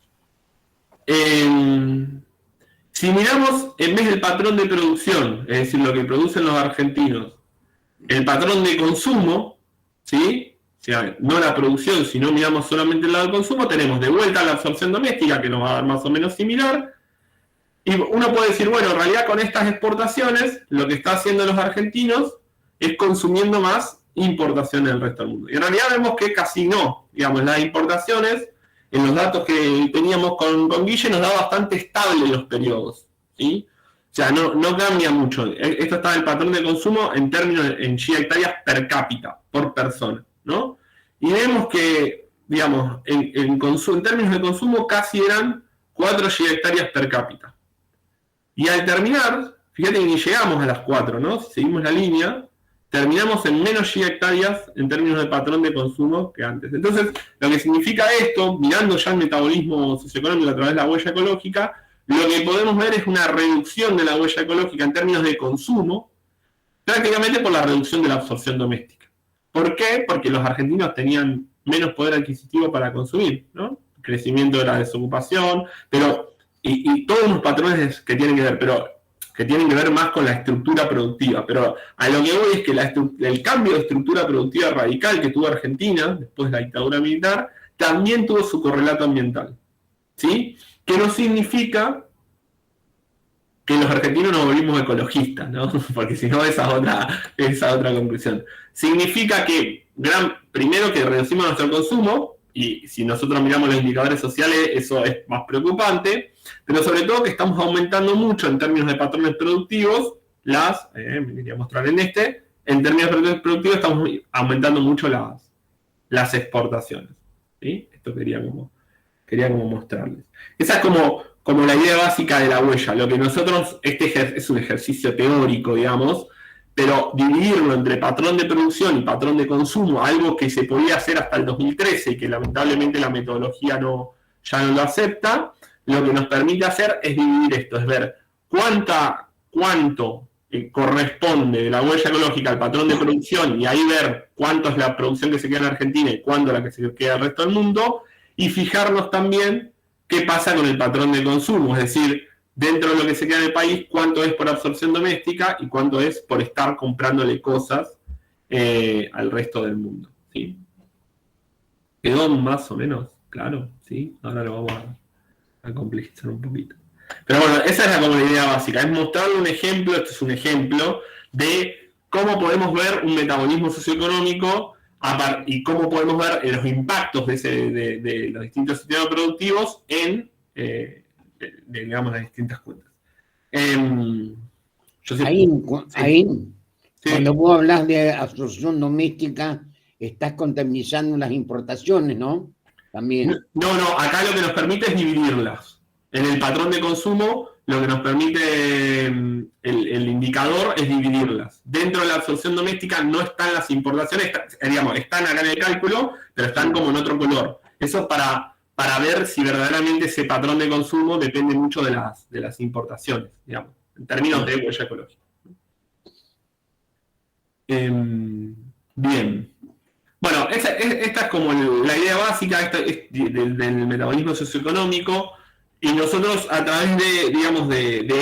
Si miramos, en vez del patrón de producción, es decir, lo que producen los argentinos, el patrón de consumo, ¿sí? O sea, no la producción, sino miramos solamente el lado del consumo, tenemos de vuelta la absorción doméstica, que nos va a dar más o menos similar. Y uno puede decir, bueno, en realidad con estas exportaciones, lo que está haciendo los argentinos es consumiendo más importaciones del resto del mundo. Y en realidad vemos que casi no. Digamos, las importaciones, en los datos que teníamos con Guille, nos da bastante estable los periodos, ¿sí? O sea, no cambia mucho. Esto está en el patrón de consumo en términos en gigahectáreas per cápita, por persona, ¿no? Y vemos que, digamos, en términos de consumo casi eran 4 gigahectáreas per cápita. Y al terminar, fíjate que ni llegamos a las 4, ¿no? Si seguimos la línea, terminamos en menos gigahectáreas en términos de patrón de consumo que antes. Entonces, lo que significa esto, mirando ya el metabolismo socioeconómico a través de la huella ecológica, lo que podemos ver es una reducción de la huella ecológica en términos de consumo, prácticamente por la reducción de la absorción doméstica. ¿Por qué? Porque los argentinos tenían menos poder adquisitivo para consumir, ¿no? El crecimiento de la desocupación, pero y todos los patrones que tienen que ver, pero que tienen que ver más con la estructura productiva. Pero a lo que voy es que el cambio de estructura productiva radical que tuvo Argentina después de la dictadura militar también tuvo su correlato ambiental, ¿sí? Que no significa que los argentinos nos volvimos ecologistas, ¿no? Porque si no, esa es otra conclusión. Significa que, primero, que reducimos nuestro consumo, y si nosotros miramos los indicadores sociales, eso es más preocupante, pero sobre todo que estamos aumentando mucho en términos de patrones productivos, me quería mostrar en términos de patrones productivos estamos aumentando mucho las exportaciones, ¿sí? Esto quería como mostrarles. Esa es como la idea básica de la huella. Lo que nosotros, es un ejercicio teórico, digamos, pero dividirlo entre patrón de producción y patrón de consumo, algo que se podía hacer hasta el 2013 y que lamentablemente la metodología ya no lo acepta, lo que nos permite hacer es dividir esto, es ver cuánto corresponde de la huella ecológica al patrón de producción y ahí ver cuánto es la producción que se queda en Argentina y cuánto la que se queda en el resto del mundo, y fijarnos también qué pasa con el patrón de consumo, es decir, dentro de lo que se queda en el país, cuánto es por absorción doméstica y cuánto es por estar comprándole cosas al resto del mundo, ¿sí? ¿Quedó más o menos claro? ¿Sí? Ahora lo vamos a complejizar un poquito. Pero bueno, esa es la comunidad básica, es mostrarle un ejemplo, este es un ejemplo de cómo podemos ver un metabolismo socioeconómico y cómo podemos ver los impactos de los distintos sistemas productivos en digamos, las distintas cuentas. Ahí, cuando vos hablas de absorción doméstica, estás contabilizando las importaciones, ¿no? También. No, acá lo que nos permite es dividirlas. En el patrón de consumo, lo que nos permite el indicador es dividirlas. Dentro de la absorción doméstica no están las importaciones, están acá en el cálculo, pero están como en otro color. Eso es para ver si verdaderamente ese patrón de consumo depende mucho de las importaciones, digamos, en términos de huella ecológica. Bien. Bueno, esta es como la idea básica del metabolismo socioeconómico, y nosotros a través de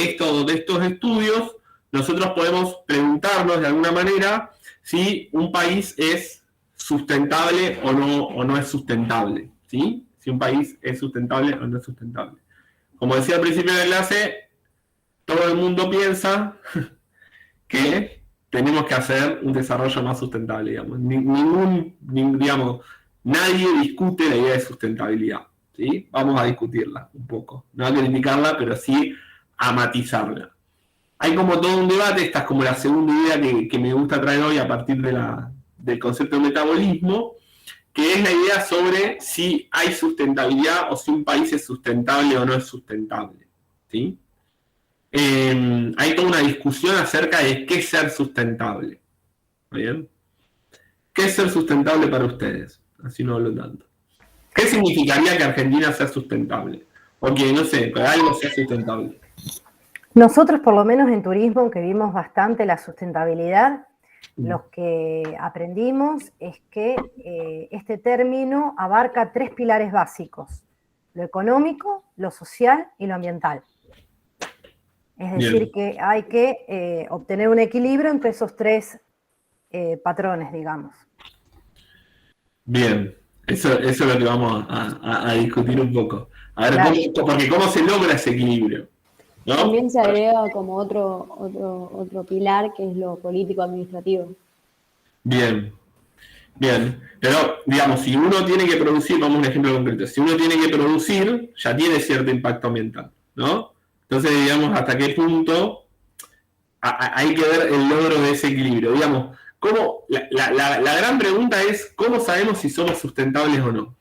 estos estudios, nosotros podemos preguntarnos de alguna manera si un país es sustentable o no es sustentable, ¿sí? Si un país es sustentable o no es sustentable. Como decía al principio de la clase, todo el mundo piensa que tenemos que hacer un desarrollo más sustentable, digamos. Nadie discute la idea de sustentabilidad, ¿sí? Vamos a discutirla un poco. No a criticarla, pero sí a matizarla. Hay como todo un debate, esta es como la segunda idea que me gusta traer hoy a partir del concepto de metabolismo, que es la idea sobre si hay sustentabilidad o si un país es sustentable o no es sustentable, ¿sí? Hay toda una discusión acerca de qué es ser sustentable. ¿Bien? ¿Qué es ser sustentable para ustedes? Así no hablo tanto. ¿Qué significaría que Argentina sea sustentable? O que, no sé, que algo sea sustentable. Nosotros, por lo menos en turismo, que vimos bastante la sustentabilidad, lo que aprendimos es que este término abarca 3 pilares básicos, lo económico, lo social y lo ambiental. Es decir, que hay que obtener un equilibrio entre esos tres patrones, digamos. Bien, eso es lo que vamos a discutir un poco. A ver, Claro. porque ¿cómo se logra ese equilibrio? ¿No? También se agrega como otro pilar que es lo político-administrativo. Bien, bien. Pero, digamos, si uno tiene que producir, vamos a un ejemplo concreto, si uno tiene que producir, ya tiene cierto impacto ambiental, ¿no? Entonces, digamos, hasta qué punto hay que ver el logro de ese equilibrio. Digamos, la gran pregunta es, ¿cómo sabemos si somos sustentables o no?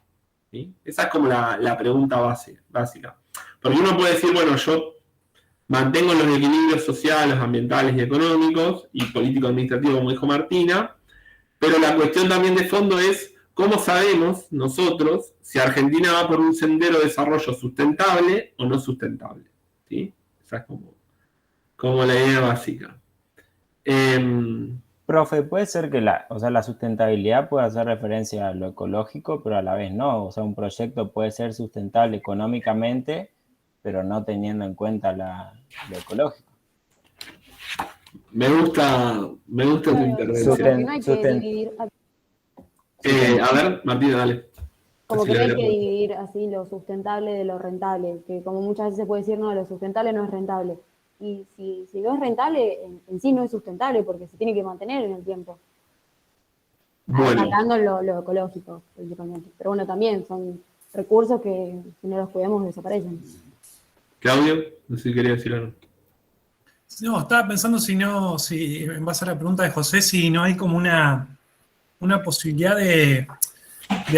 ¿Sí? Esa es como la pregunta básica. Porque uno puede decir, bueno, yo mantengo los equilibrios sociales, ambientales y económicos, y político-administrativos, como dijo Martina, pero la cuestión también de fondo es, ¿cómo sabemos nosotros si Argentina va por un sendero de desarrollo sustentable o no sustentable? ¿Sí? Esa es como la idea básica. Profe, puede ser que la sustentabilidad pueda hacer referencia a lo ecológico, pero a la vez no. O sea, un proyecto puede ser sustentable económicamente, pero no teniendo en cuenta lo ecológico. Me gusta tu intervención. Como que no hay que dividir, A ver, Martina, dale. como que no hay que dividir así lo sustentable de lo rentable, que como muchas veces se puede decir, no, lo sustentable no es rentable. Y si no es rentable, en sí no es sustentable, porque se tiene que mantener en el tiempo. Bueno, Atacando lo ecológico, principalmente. Pero bueno, también son recursos que si no los cuidamos desaparecen. Claudio, no sé si quería decir algo. No, estaba pensando si en base a la pregunta de José, si no hay como una posibilidad de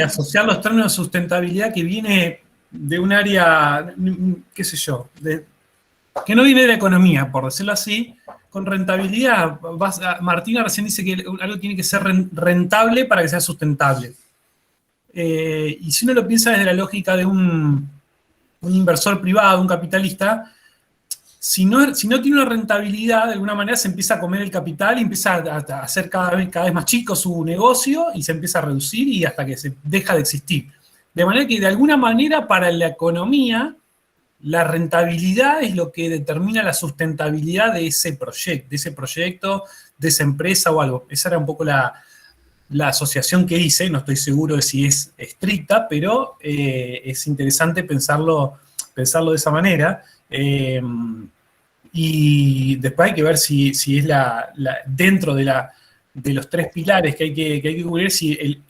asociar los términos de sustentabilidad que viene de un área, qué sé yo, que no viene de la economía, por decirlo así, con rentabilidad. Martina recién dice que algo tiene que ser rentable para que sea sustentable. Y si uno lo piensa desde la lógica de un inversor privado, un capitalista, si no tiene una rentabilidad, de alguna manera se empieza a comer el capital y empieza a hacer cada vez más chico su negocio y se empieza a reducir y hasta que se deja de existir. De manera que de alguna manera para la economía la rentabilidad es lo que determina la sustentabilidad de ese proyecto, de esa empresa o algo. Esa era un poco la asociación que hice, no estoy seguro de si es estricta, pero es interesante pensarlo de esa manera. Y después hay que ver si es dentro de los tres pilares que hay que cubrir, si el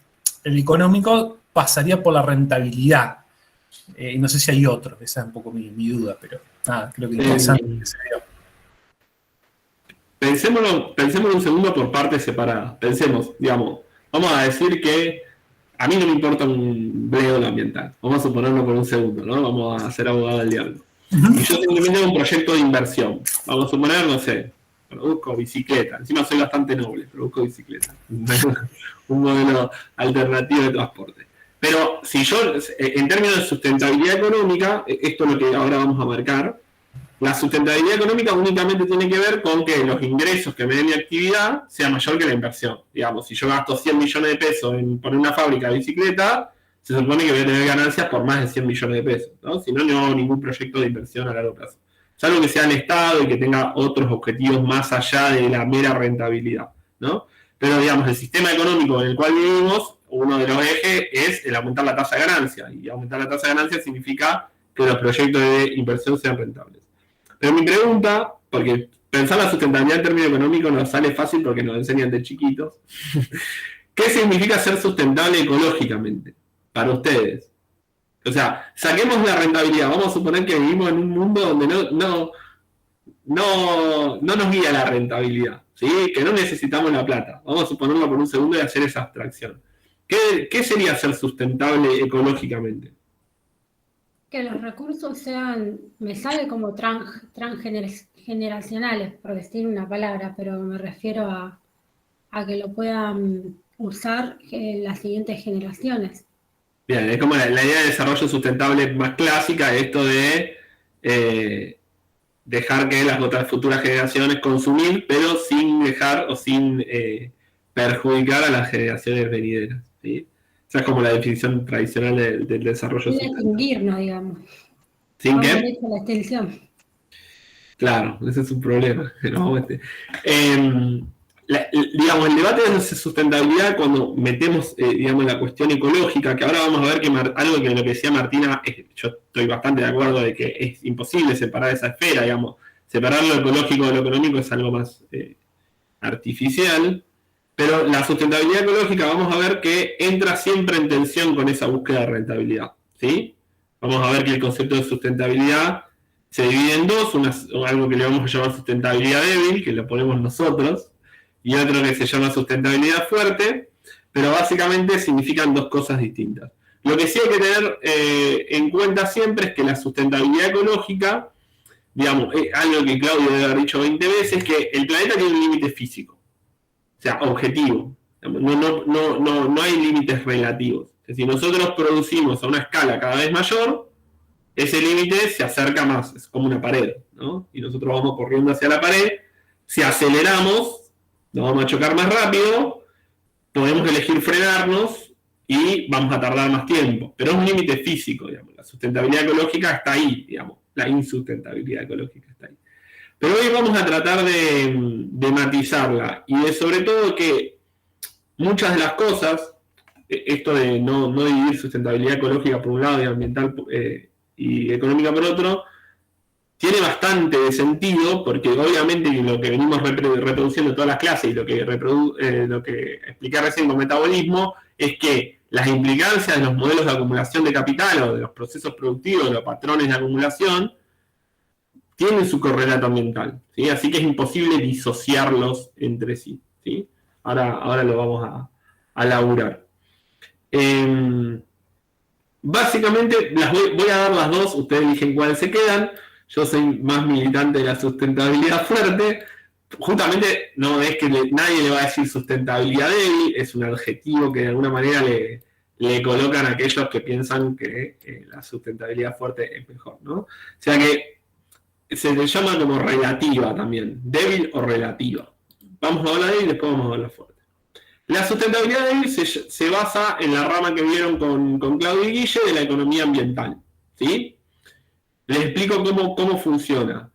económico pasaría por la rentabilidad. No sé si hay otro, esa es un poco mi duda, pero nada, creo que interesante que se vio. Pensémoslo un segundo por partes separadas. Pensemos, digamos, vamos a decir que a mí no me importa un bledo lo ambiental. Vamos a suponerlo por un segundo, ¿no? Vamos a ser abogado del diablo. Y yo tengo un proyecto de inversión. Vamos a suponer, no sé, produzco bicicleta. Encima soy bastante noble, produzco bicicleta. Un modelo alternativo de transporte. Pero si yo, en términos de sustentabilidad económica, esto es lo que ahora vamos a marcar, la sustentabilidad económica únicamente tiene que ver con que los ingresos que me dé mi actividad sean mayor que la inversión. Digamos, si yo gasto 100 millones de pesos en poner una fábrica de bicicleta, se supone que voy a tener ganancias por más de 100 millones de pesos, ¿no? Si no, no hago ningún proyecto de inversión a largo plazo. Salvo que sea el Estado y que tenga otros objetivos más allá de la mera rentabilidad, ¿no? Pero, digamos, el sistema económico en el cual vivimos, uno de los ejes es el aumentar la tasa de ganancia. Y aumentar la tasa de ganancia significa que los proyectos de inversión sean rentables. Pero mi pregunta, porque pensar la sustentabilidad en términos económicos nos sale fácil porque nos enseñan de chiquitos, ¿qué significa ser sustentable ecológicamente para ustedes? O sea, saquemos la rentabilidad. Vamos a suponer que vivimos en un mundo donde no nos guía la rentabilidad, ¿sí? Que no necesitamos la plata. Vamos a suponerlo por un segundo y hacer esa abstracción. ¿Qué sería ser sustentable ecológicamente? Que los recursos sean, me sale como transgeneracionales, por decir una palabra, pero me refiero a que lo puedan usar las siguientes generaciones. Bien, es como la idea de desarrollo sustentable más clásica, esto de dejar que las otras futuras generaciones consumir, pero sin dejar o sin perjudicar a las generaciones venideras, ¿sí? Esa es como la definición tradicional del desarrollo Sin sustentable. extinguirnos, digamos. ¿Sin Vamos qué? derecho a la extinción. Claro, ese es un problema. ¿No? Digamos, el debate de sustentabilidad, cuando metemos, digamos, la cuestión ecológica, que ahora vamos a ver que algo que lo que decía Martina, yo estoy bastante de acuerdo de que es imposible separar esa esfera, digamos, separar lo ecológico de lo económico es algo más artificial, pero la sustentabilidad ecológica vamos a ver que entra siempre en tensión con esa búsqueda de rentabilidad, ¿sí? Vamos a ver que el concepto de sustentabilidad se divide en dos, algo que le vamos a llamar sustentabilidad débil, que lo ponemos nosotros, y otro que se llama sustentabilidad fuerte, pero básicamente significan dos cosas distintas. Lo que sí hay que tener en cuenta siempre es que la sustentabilidad ecológica, digamos, algo que Claudio debe haber dicho 20 veces, que el planeta tiene un límite físico, o sea, objetivo. No hay límites relativos. Es decir, nosotros producimos a una escala cada vez mayor, ese límite se acerca más, es como una pared, ¿no? Y nosotros vamos corriendo hacia la pared, si aceleramos, nos vamos a chocar más rápido, podemos elegir frenarnos y vamos a tardar más tiempo. Pero es un límite físico, digamos. La sustentabilidad ecológica está ahí, digamos. La insustentabilidad ecológica está ahí. Pero hoy vamos a tratar de matizarla y de sobre todo que muchas de las cosas, esto de no dividir sustentabilidad ecológica por un lado y ambiental y económica por otro, tiene bastante de sentido, porque obviamente lo que venimos reproduciendo en todas las clases y lo que expliqué recién con metabolismo es que las implicancias de los modelos de acumulación de capital o de los procesos productivos, de los patrones de acumulación, tienen su correlato ambiental, ¿sí? Así que es imposible disociarlos entre sí, ¿sí? Ahora lo vamos a laburar. Básicamente, voy a dar las dos, ustedes eligen cuál se quedan. Yo soy más militante de la sustentabilidad fuerte. Justamente no es que nadie le va a decir sustentabilidad débil, es un adjetivo que de alguna manera le colocan a aquellos que piensan que la sustentabilidad fuerte es mejor, ¿no? O sea que se le llama como relativa también, débil o relativa. Vamos a hablar de débil y después vamos a hablar fuerte. La sustentabilidad débil se basa en la rama que vieron con Claudio y Guille de la economía ambiental, ¿sí? Les explico cómo funciona.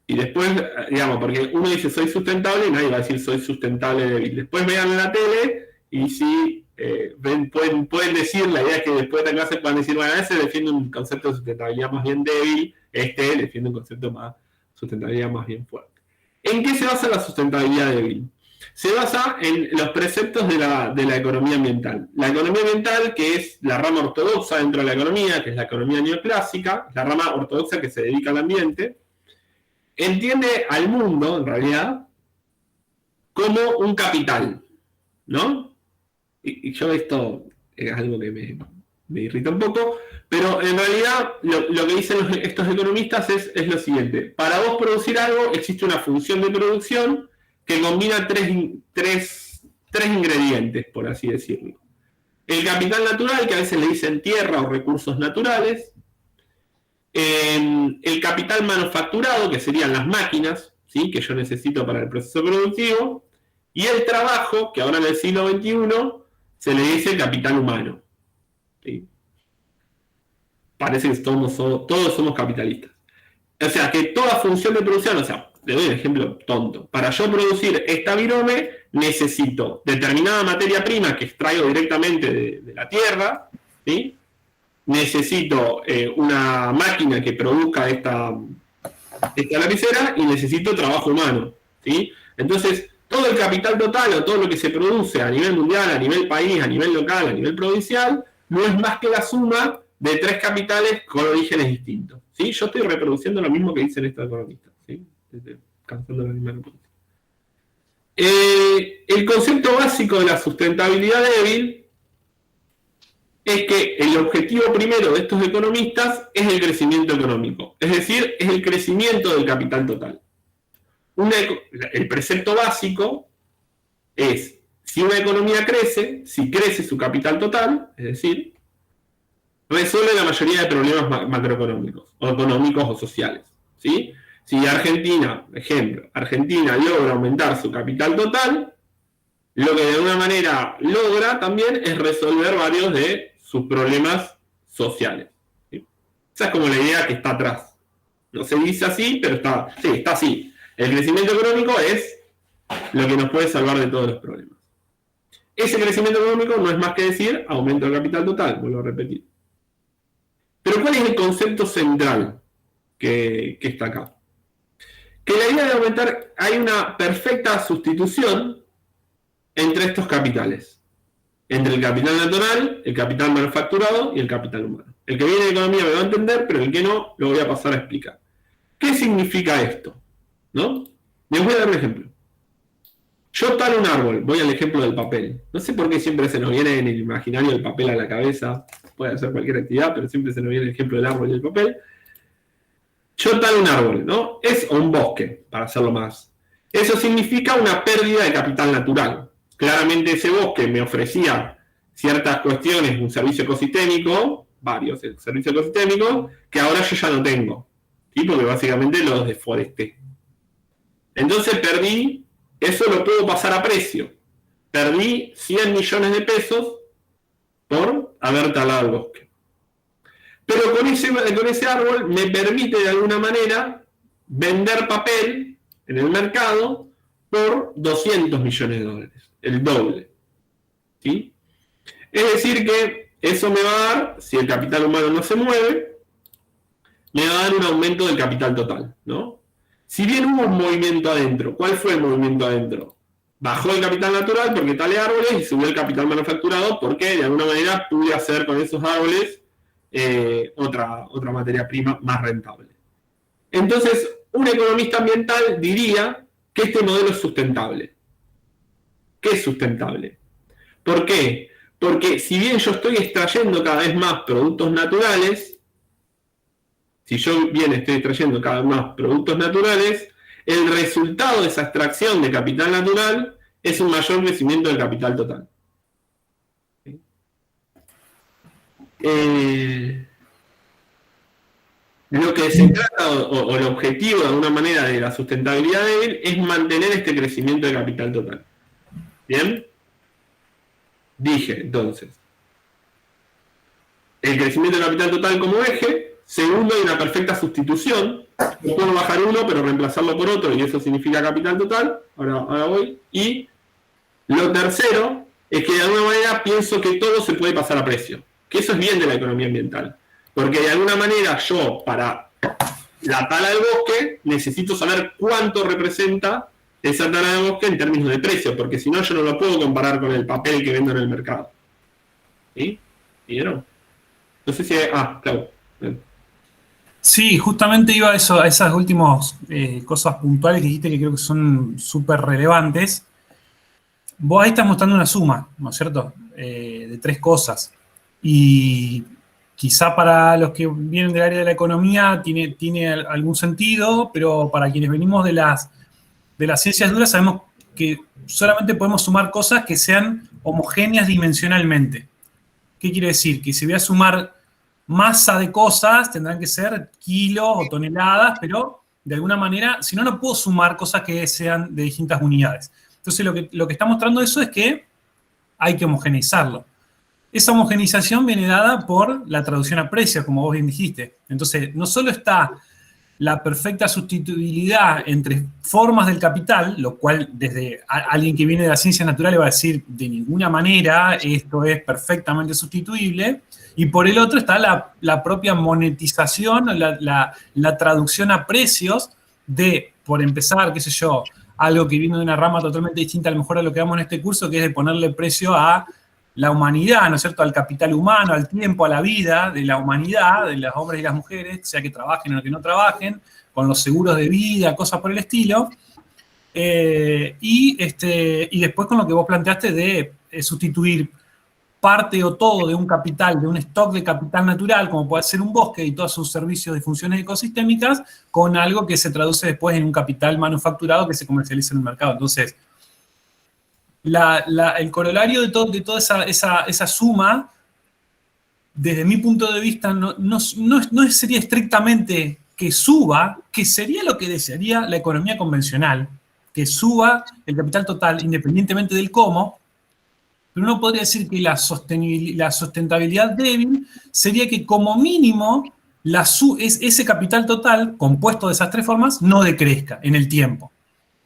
Y después, digamos, porque uno dice soy sustentable y nadie va a decir soy sustentable débil. Después vean en la tele y si pueden decir, la idea es que después de esta clase puedan decir, bueno, ese defiende un concepto de sustentabilidad más bien débil, este defiende un concepto de sustentabilidad más bien fuerte. ¿En qué se basa la sustentabilidad débil? Se basa en los preceptos de la economía ambiental. La economía ambiental, que es la rama ortodoxa dentro de la economía, que es la economía neoclásica, la rama ortodoxa que se dedica al ambiente, entiende al mundo, en realidad, como un capital, ¿no? Y yo esto es algo que me irrita un poco, pero en realidad lo que dicen estos economistas es lo siguiente. Para vos producir algo existe una función de producción que combina tres ingredientes, por así decirlo. El capital natural, que a veces le dicen tierra o recursos naturales. El capital manufacturado, que serían las máquinas, ¿sí? Que yo necesito para el proceso productivo. Y el trabajo, que ahora en el siglo XXI se le dice capital humano, ¿sí? Parece que todos somos capitalistas. O sea, que toda función de producción, o sea, le doy un ejemplo tonto. Para yo producir esta virome, necesito determinada materia prima que extraigo directamente de la tierra, ¿sí? Necesito una máquina que produzca esta lapicera y necesito trabajo humano, ¿sí? Entonces, todo el capital total o todo lo que se produce a nivel mundial, a nivel país, a nivel local, a nivel provincial, no es más que la suma de tres capitales con orígenes distintos, ¿sí? Yo estoy reproduciendo lo mismo que dicen estos economistas, ¿sí? Cansando la misma reproducción. El concepto básico de la sustentabilidad débil es que el objetivo primero de estos economistas es el crecimiento económico, es decir, es el crecimiento del capital total. El precepto básico es, si una economía crece, si crece su capital total, es decir, resuelve la mayoría de problemas macroeconómicos, o económicos o sociales, ¿sí? Si Argentina, ejemplo, Argentina logra aumentar su capital total, lo que de alguna manera logra también es resolver varios de sus problemas sociales. ¿Sí? Esa es como la idea que está atrás. No se dice así, pero está así. El crecimiento económico es lo que nos puede salvar de todos los problemas. Ese crecimiento económico no es más que decir aumento del capital total, vuelvo a repetir. Pero ¿cuál es el concepto central que está acá? Que la idea de aumentar, hay una perfecta sustitución entre estos capitales. Entre el capital natural, el capital manufacturado y el capital humano. El que viene de economía me va a entender, pero el que no, lo voy a pasar a explicar. ¿Qué significa esto? ¿No? Les voy a dar un ejemplo. Yo talo un árbol, voy al ejemplo del papel. No sé por qué siempre se nos viene en el imaginario el papel a la cabeza. Puede hacer cualquier actividad, pero siempre se nos viene el ejemplo del árbol y el papel. Yo talo un árbol, ¿no? Es un bosque, para hacerlo más. Eso significa una pérdida de capital natural. Claramente ese bosque me ofrecía ciertas cuestiones, un servicio ecosistémico, varios servicios ecosistémicos, que ahora yo ya no tengo. ¿Sí? Porque básicamente los deforesté. Entonces perdí, eso lo puedo pasar a precio. Perdí 100 millones de pesos por haber talado el bosque. Pero con ese árbol me permite de alguna manera vender papel en el mercado por 200 millones de dólares, el doble. ¿Sí? Es decir que eso me va a dar, si el capital humano no se mueve, me va a dar un aumento del capital total, ¿no? Si bien hubo un movimiento adentro, ¿cuál fue el movimiento adentro? Bajó el capital natural porque talé árboles y subió el capital manufacturado porque de alguna manera pude hacer con esos árboles otra materia prima más rentable. Entonces, un economista ambiental diría que este modelo es sustentable. ¿Qué es sustentable? ¿Por qué? Porque si bien yo estoy extrayendo cada vez más productos naturales, si yo bien estoy extrayendo cada vez más productos naturales, el resultado de esa extracción de capital natural es un mayor crecimiento del capital total. Lo que se trata, o el objetivo de alguna manera de la sustentabilidad de él, es mantener este crecimiento de capital total. ¿Bien? Dije, entonces, el crecimiento de capital total como eje. Segundo, hay una perfecta sustitución. Yo puedo bajar uno, pero reemplazarlo por otro, y eso significa capital total. Ahora voy. Y lo tercero es que de alguna manera pienso que todo se puede pasar a precio. Que eso es bien de la economía ambiental. Porque de alguna manera yo, para la tala del bosque, necesito saber cuánto representa esa tala del bosque en términos de precio, porque si no yo no lo puedo comparar con el papel que vendo en el mercado. ¿Sí? ¿Vieron? No sé si hay... claro. Sí, justamente iba a eso, a esas últimas cosas puntuales que dijiste que creo que son súper relevantes. Vos ahí estás mostrando una suma, ¿no es cierto? De tres cosas. Y quizá para los que vienen del área de la economía tiene algún sentido, pero para quienes venimos de las ciencias duras sabemos que solamente podemos sumar cosas que sean homogéneas dimensionalmente. ¿Qué quiere decir? Que si voy a sumar masa de cosas, tendrán que ser kilos o toneladas, pero de alguna manera, si no, no puedo sumar cosas que sean de distintas unidades. Entonces, lo que está mostrando eso es que hay que homogeneizarlo. Esa homogeneización viene dada por la traducción a precio, como vos bien dijiste. Entonces, no solo está la perfecta sustituibilidad entre formas del capital, lo cual desde alguien que viene de las ciencias naturales va a decir de ninguna manera esto es perfectamente sustituible, y por el otro está la propia monetización, la traducción a precios de, por empezar, qué sé yo, algo que viene de una rama totalmente distinta a lo mejor a lo que vamos en este curso, que es de ponerle precio a la humanidad, ¿no es cierto?, al capital humano, al tiempo, a la vida de la humanidad, de los hombres y las mujeres, sea que trabajen o que no trabajen, con los seguros de vida, cosas por el estilo, y después con lo que vos planteaste de sustituir parte o todo de un capital, de un stock de capital natural, como puede ser un bosque y todos sus servicios de funciones ecosistémicas, con algo que se traduce después en un capital manufacturado que se comercializa en el mercado. Entonces, el corolario de toda esa suma, desde mi punto de vista, no sería estrictamente que suba, que sería lo que desearía la economía convencional, que suba el capital total independientemente del cómo, pero uno podría decir que la sustentabilidad débil sería que como mínimo ese capital total, compuesto de esas tres formas, no decrezca en el tiempo.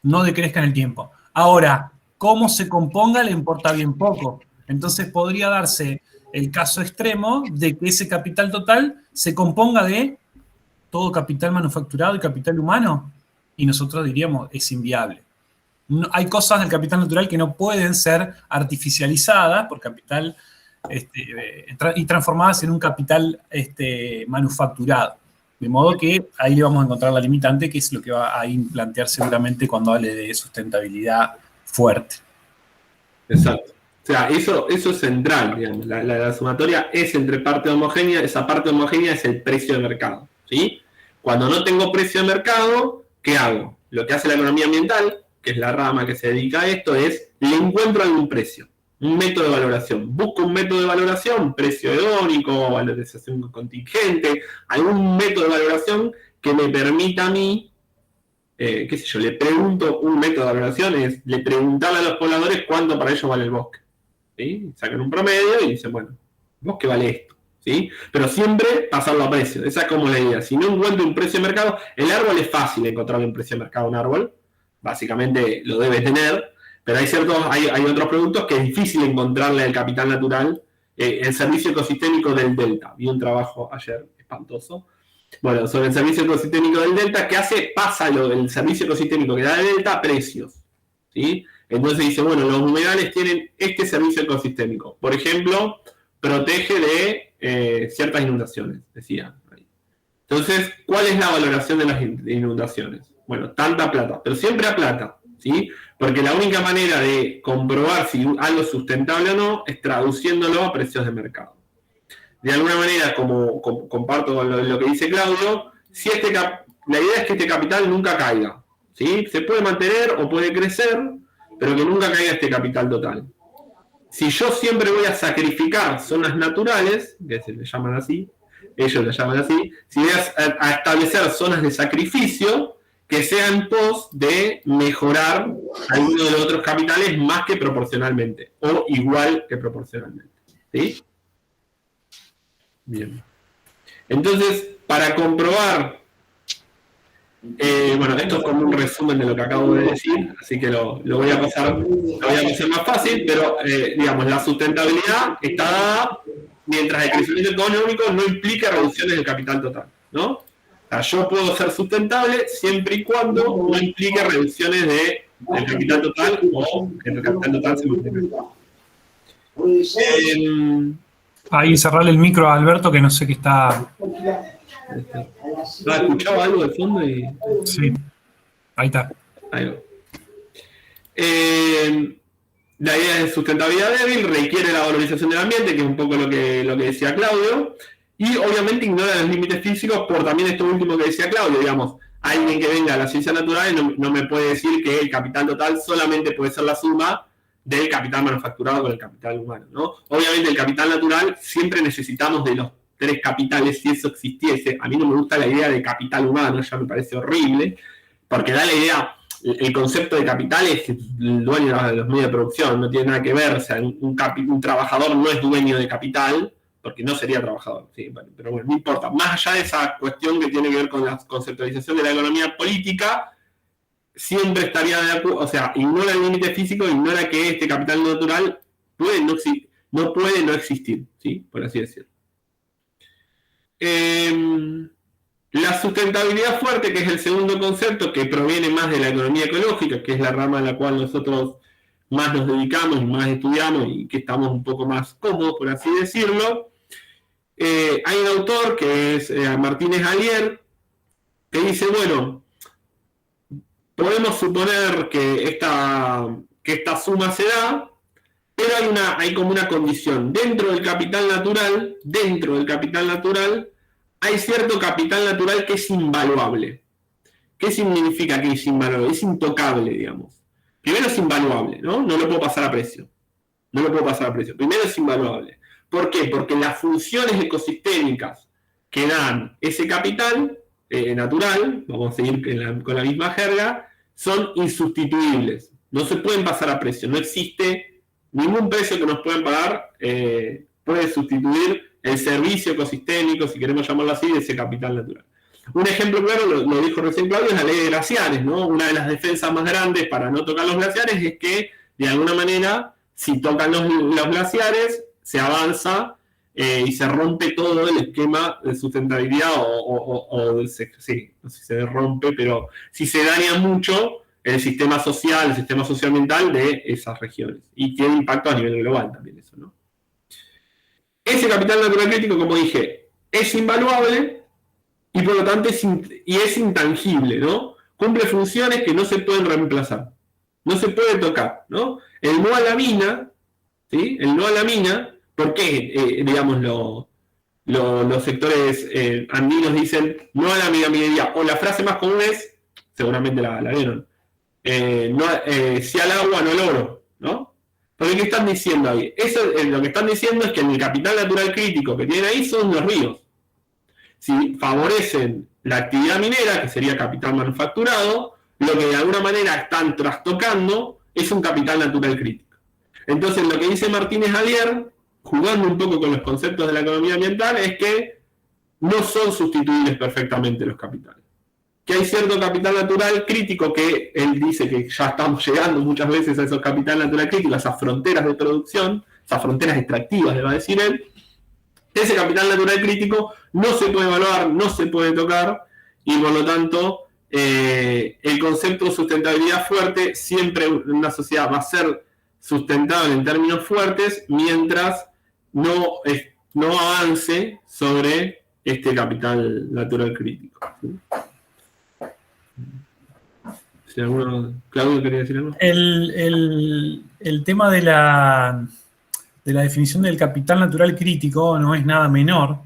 No decrezca en el tiempo. Ahora, cómo se componga le importa bien poco. Entonces podría darse el caso extremo de que ese capital total se componga de todo capital manufacturado y capital humano, y nosotros diríamos, es inviable. No, hay cosas del capital natural que no pueden ser artificializadas por capital y transformadas en un capital manufacturado. De modo que ahí le vamos a encontrar la limitante, que es lo que va a plantear seguramente cuando hable de sustentabilidad fuerte. Exacto. O sea, eso es central, digamos. La sumatoria es entre parte homogénea, esa parte homogénea es el precio de mercado, ¿sí? Cuando no tengo precio de mercado, ¿qué hago? Lo que hace la economía ambiental, que es la rama que se dedica a esto, es le encuentro algún precio, un método de valoración. Busco un método de valoración, precio hedónico, valorización contingente, algún método de valoración que me permita a mí, qué sé yo, le pregunto, un método de valoración es le preguntarle a los pobladores cuánto para ellos vale el bosque. ¿Sí? Sacan un promedio y dicen, bueno, bosque vale esto. ¿Sí? Pero siempre pasarlo a precio. Esa es como la idea. Si no encuentro un precio de mercado, el árbol es fácil encontrar un precio de mercado a un árbol. Básicamente lo debe tener. Pero hay otros productos que es difícil encontrarle al capital natural. El servicio ecosistémico del delta. Vi un trabajo ayer espantoso. Bueno, sobre el servicio ecosistémico del delta, ¿qué hace? Pasa el servicio ecosistémico que da el delta a precios. ¿Sí? Entonces dice, bueno, los humedales tienen este servicio ecosistémico. Por ejemplo, protege de ciertas inundaciones, decía. Entonces, ¿cuál es la valoración de las inundaciones? Bueno, tanta plata, pero siempre a plata, ¿sí? Porque la única manera de comprobar si algo es sustentable o no es traduciéndolo a precios de mercado. De alguna manera, como comparto lo que dice Claudio, si la idea es que este capital nunca caiga, ¿sí? Se puede mantener o puede crecer, pero que nunca caiga este capital total. Si yo siempre voy a sacrificar zonas naturales, que se le llaman así, ellos le llaman así, si voy a establecer zonas de sacrificio que sean en pos de mejorar alguno de los otros capitales más que proporcionalmente, o igual que proporcionalmente. ¿Sí? Bien. Entonces, para comprobar, bueno, esto es como un resumen de lo que acabo de decir, así que lo voy a pasar más fácil, pero digamos, la sustentabilidad está dada mientras el crecimiento económico no implique reducciones del capital total, ¿no? O sea, yo puedo ser sustentable siempre y cuando no implique reducciones del capital total o que el capital total se mantenga. Ahí cerrarle el micro a Alberto, que no sé qué está... ¿Escuchaba algo de fondo? Sí, ahí está. Ahí va. La idea de sustentabilidad débil requiere la valorización del ambiente, que es un poco lo que decía Claudio, y obviamente ignora los límites físicos por también esto último que decía Claudio, digamos, alguien que venga a la ciencia natural no me puede decir que el capital total solamente puede ser la suma del capital manufacturado con el capital humano, ¿no? Obviamente el capital natural siempre necesitamos de los tres capitales si eso existiese. A mí no me gusta la idea de capital humano, ya me parece horrible, porque da la idea, el concepto de capital es el dueño de los medios de producción, no tiene nada que ver, o sea, un trabajador no es dueño de capital, porque no sería trabajador, sí, pero bueno, no importa. Más allá de esa cuestión que tiene que ver con la conceptualización de la economía política, siempre estaría de acuerdo, o sea, ignora el límite físico, ignora que este capital natural no puede no existir, ¿sí? Por así decirlo. La sustentabilidad fuerte, que es el segundo concepto, que proviene más de la economía ecológica, que es la rama a la cual nosotros más nos dedicamos y más estudiamos y que estamos un poco más cómodos, por así decirlo. Hay un autor que es Martínez Alier, que dice, bueno, podemos suponer que esta suma se da, pero hay como una condición. Dentro del capital natural, hay cierto capital natural que es invaluable. ¿Qué significa que es invaluable? Es intocable, digamos. Primero es invaluable, ¿no? No lo puedo pasar a precio. Primero es invaluable. ¿Por qué? Porque las funciones ecosistémicas que dan ese capital natural, vamos a seguir con la misma jerga, son insustituibles. No se pueden pasar a precio. No existe ningún precio que nos puedan pagar puede sustituir el servicio ecosistémico, si queremos llamarlo así, de ese capital natural. Un ejemplo claro, lo dijo recién Claudio, es la ley de glaciares, ¿no? Una de las defensas más grandes para no tocar los glaciares es que, de alguna manera, si tocan los glaciares, se avanza y se rompe todo el esquema de sustentabilidad sí, no sé si se rompe, pero si se daña mucho el sistema social, el sistema socioambiental de esas regiones. Y tiene impacto a nivel global también eso, ¿no? Ese capital natural crítico, como dije, es invaluable y por lo tanto es intangible, ¿no? Cumple funciones que no se pueden reemplazar, no se puede tocar, ¿no? El no a la mina, ¿sí? El no a la mina, ¿por qué, digamos, los sectores andinos dicen no a la minería? O la frase más común es, seguramente la vieron, sí al agua, no al oro, ¿no? Porque ¿qué están diciendo ahí? Eso, lo que están diciendo es que el capital natural crítico que tienen ahí son los ríos. Si favorecen la actividad minera, que sería capital manufacturado, lo que de alguna manera están trastocando es un capital natural crítico. Entonces, lo que dice Martínez Alier, jugando un poco con los conceptos de la economía ambiental, es que no son sustituibles perfectamente los capitales. Que hay cierto capital natural crítico que él dice que ya estamos llegando muchas veces a esos capital natural críticos, a esas fronteras de producción, esas fronteras extractivas, le va a decir él. Ese capital natural crítico no se puede evaluar, no se puede tocar, y por lo tanto el concepto de sustentabilidad fuerte siempre en una sociedad va a ser sustentable en términos fuertes mientras no avance sobre este capital natural crítico, ¿sí? Si alguno, Claudio, ¿quería decir algo? El tema de la definición del capital natural crítico no es nada menor,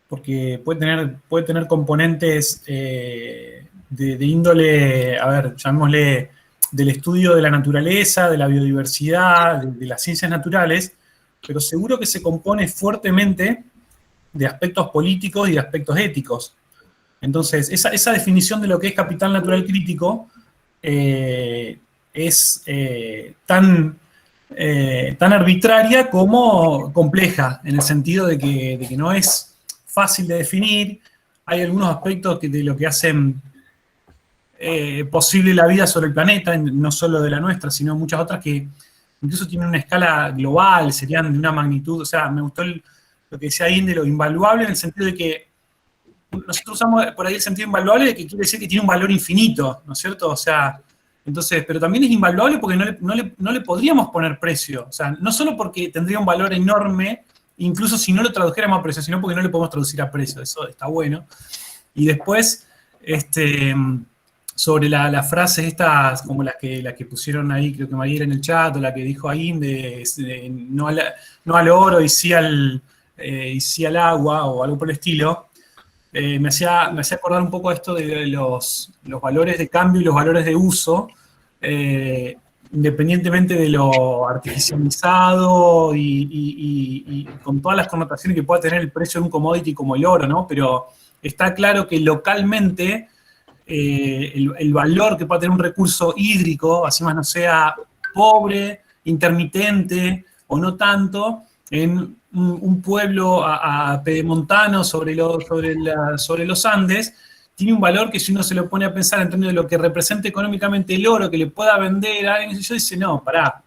porque puede tener componentes de índole, a ver, llamémosle, del estudio de la naturaleza, de la biodiversidad, de las ciencias naturales, pero seguro que se compone fuertemente de aspectos políticos y de aspectos éticos. Entonces, esa definición de lo que es capital natural crítico es tan arbitraria como compleja, en el sentido de que no es fácil de definir. Hay algunos aspectos de lo que hacen posible la vida sobre el planeta, no solo de la nuestra, sino muchas otras que incluso tienen una escala global, serían de una magnitud. O sea, me gustó lo que decía ahí de lo invaluable, en el sentido de que nosotros usamos por ahí el sentido invaluable, que quiere decir que tiene un valor infinito, ¿no es cierto? O sea, entonces, pero también es invaluable porque no le podríamos poner precio. O sea, no solo porque tendría un valor enorme, incluso si no lo tradujéramos a precio, sino porque no le podemos traducir a precio. Eso está bueno. Y después, sobre las frases estas, como las que pusieron ahí, creo que María en el chat, o la que dijo ahí, de no al oro y sí al agua, o algo por el estilo, me hacía acordar un poco esto de los valores de cambio y los valores de uso, independientemente de lo artificializado y con todas las connotaciones que pueda tener el precio de un commodity como el oro, ¿no? Pero está claro que localmente el valor que pueda tener un recurso hídrico, así más no sea pobre, intermitente o no tanto, en un pueblo pedemontano sobre los Andes, tiene un valor que si uno se lo pone a pensar en términos de lo que representa económicamente el oro que le pueda vender a alguien, yo dice, no, pará.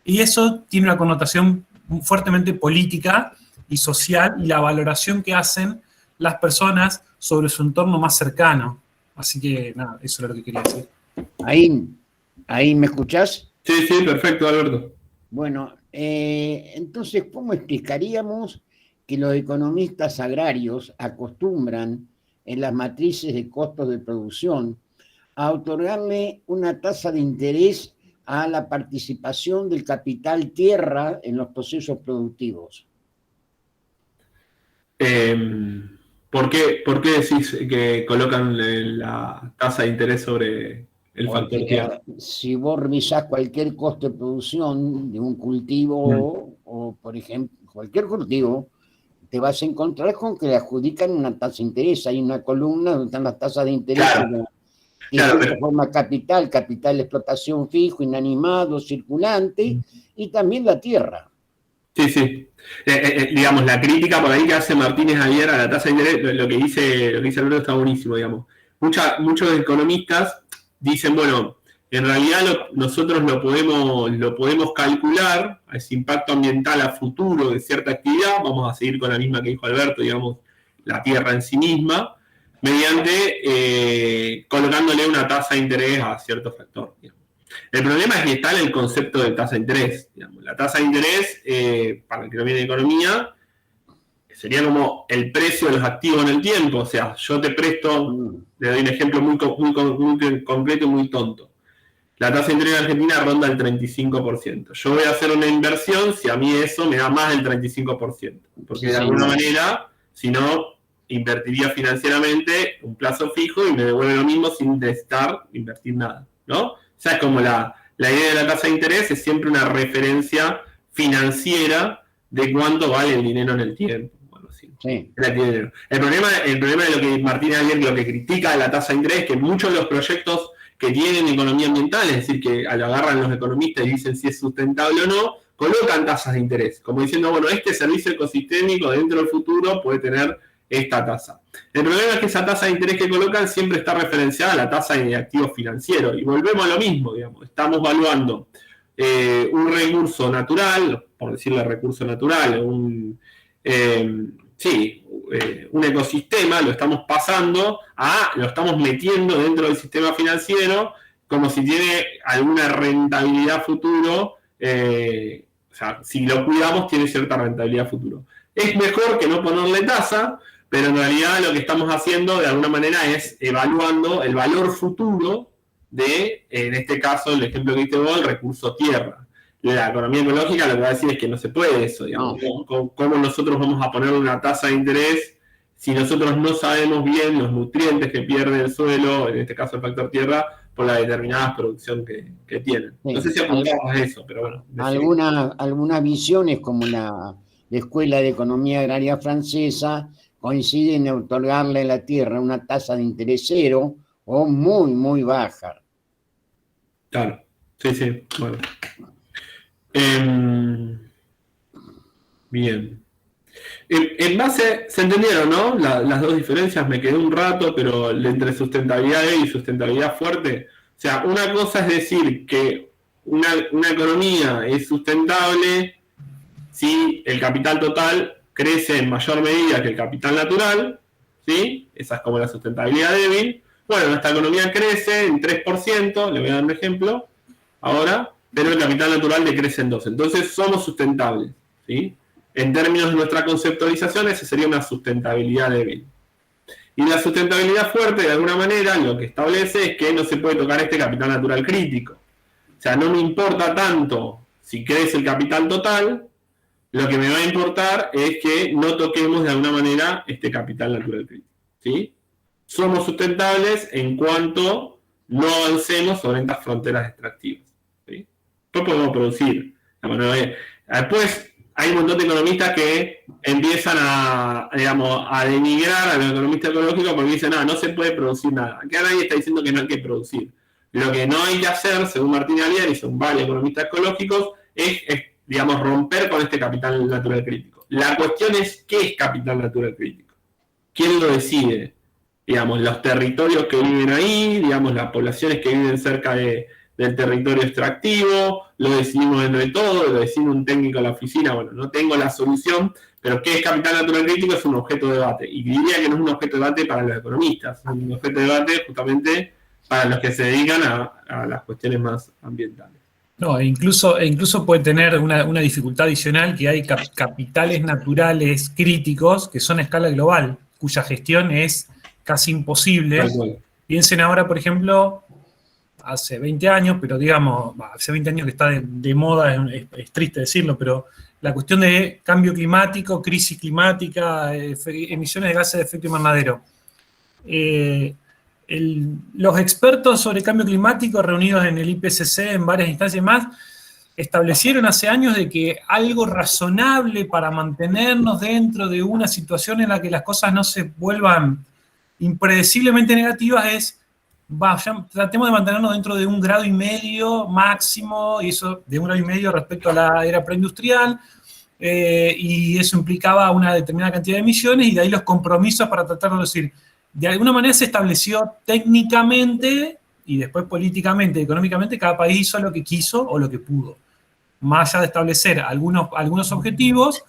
Y eso tiene una connotación fuertemente política y social, y la valoración que hacen las personas sobre su entorno más cercano. Así que, nada, eso es lo que quería decir. ¿Ahí me escuchás? Sí, perfecto, Alberto. Bueno, entonces, ¿cómo explicaríamos que los economistas agrarios acostumbran en las matrices de costos de producción a otorgarle una tasa de interés a la participación del capital tierra en los procesos productivos? ¿Por qué decís que colocan la tasa de interés sobre el factor tierra? Si vos revisás cualquier costo de producción de un cultivo o, por ejemplo, cualquier cultivo, te vas a encontrar con que le adjudican una tasa de interés. Hay una columna donde están las tasas de interés. Claro. Y Claro, después se forma capital de explotación fijo, inanimado, circulante, y también la tierra. Sí, sí. Digamos, la crítica por ahí que hace Martínez Javier a la tasa de interés, lo que dice Alberto está buenísimo, digamos. Muchos economistas dicen, bueno, en realidad nosotros lo podemos calcular, a ese impacto ambiental a futuro de cierta actividad, vamos a seguir con la misma que dijo Alberto, digamos, la tierra en sí misma, mediante colocándole una tasa de interés a cierto factor, digamos. El problema es que está en el concepto de tasa de interés. Digamos. La tasa de interés, para el que no viene de economía, sería como el precio de los activos en el tiempo. O sea, yo te presto, le doy un ejemplo muy concreto y muy tonto. La tasa de interés en Argentina ronda el 35%. Yo voy a hacer una inversión si a mí eso me da más del 35%. Porque de alguna manera, si no, invertiría financieramente un plazo fijo y me devuelve lo mismo sin necesitar invertir nada, ¿no? O sea, es como la idea de la tasa de interés es siempre una referencia financiera de cuánto vale el dinero en el tiempo. Bueno, sí. El problema de lo que Martínez Javier lo que critica de la tasa de interés es que muchos de los proyectos que tienen economía ambiental, es decir, que lo agarran los economistas y dicen si es sustentable o no, colocan tasas de interés, como diciendo, bueno, este servicio ecosistémico dentro del futuro puede tener esta tasa. El problema es que esa tasa de interés que colocan siempre está referenciada a la tasa de activos financieros. Y volvemos a lo mismo, digamos. Estamos valuando un recurso natural, por decirle recurso natural, un ecosistema, lo estamos lo estamos metiendo dentro del sistema financiero como si tiene alguna rentabilidad futuro. O sea, si lo cuidamos, tiene cierta rentabilidad futuro. Es mejor que no ponerle tasa, pero en realidad lo que estamos haciendo de alguna manera es evaluando el valor futuro de, en este caso, el ejemplo que diste vos, el recurso tierra. La economía ecológica lo que va a decir es que no se puede eso, digamos. ¿Cómo nosotros vamos a poner una tasa de interés si nosotros no sabemos bien los nutrientes que pierde el suelo, en este caso el factor tierra, por la determinada producción que tienen? No sé si apuntabas a eso, pero bueno. Algunas visiones como la Escuela de Economía Agraria Francesa coinciden en otorgarle a la tierra una tasa de interés cero o muy, muy baja. Claro, sí, bueno. Bien. En base, se entendieron, ¿no? Las dos diferencias, me quedé un rato, pero entre sustentabilidad débil y sustentabilidad fuerte. O sea, una cosa es decir que una economía es sustentable si el capital total crece en mayor medida que el capital natural, ¿sí? Esa es como la sustentabilidad débil. Bueno, nuestra economía crece en 3%, le voy a dar un ejemplo ahora, pero el capital natural decrece en 2%. Entonces somos sustentables, ¿sí? En términos de nuestra conceptualización, esa sería una sustentabilidad débil. Y la sustentabilidad fuerte, de alguna manera, lo que establece es que no se puede tocar este capital natural crítico. O sea, no me importa tanto si crece el capital total, lo que me va a importar es que no toquemos de alguna manera este capital natural crítico, ¿sí? Somos sustentables en cuanto no avancemos sobre estas fronteras extractivas, ¿sí? Después podemos producir. Después hay un montón de economistas que empiezan a denigrar a los economistas ecológicos porque dicen, no se puede producir nada. Acá nadie está diciendo que no hay que producir. Lo que no hay que hacer, según Martínez Javier y según varios economistas ecológicos, es romper con este capital natural crítico. La cuestión es, ¿qué es capital natural crítico? ¿Quién lo decide? Digamos, los territorios que viven ahí, digamos, las poblaciones que viven cerca del territorio extractivo, lo decidimos entre todos, lo decide un técnico en la oficina. Bueno, no tengo la solución, pero ¿qué es capital natural crítico? Es un objeto de debate. Y diría que no es un objeto de debate para los economistas, es un objeto de debate justamente para los que se dedican a las cuestiones más ambientales. No, incluso puede tener una dificultad adicional, que hay capitales naturales críticos que son a escala global, cuya gestión es casi imposible. Piensen ahora, por ejemplo, hace 20 años, pero digamos, hace 20 años que está de moda, es triste decirlo, pero la cuestión de cambio climático, crisis climática, emisiones de gases de efecto invernadero. Los expertos sobre cambio climático reunidos en el IPCC en varias instancias más establecieron hace años de que algo razonable para mantenernos dentro de una situación en la que las cosas no se vuelvan impredeciblemente negativas es tratemos de mantenernos dentro de 1,5 grados máximo, y eso de 1,5 grados respecto a la era preindustrial, y eso implicaba una determinada cantidad de emisiones, y de ahí los compromisos para tratar de reducir. De alguna manera se estableció técnicamente, y después políticamente, económicamente, cada país hizo lo que quiso o lo que pudo. Más allá de establecer algunos objetivos,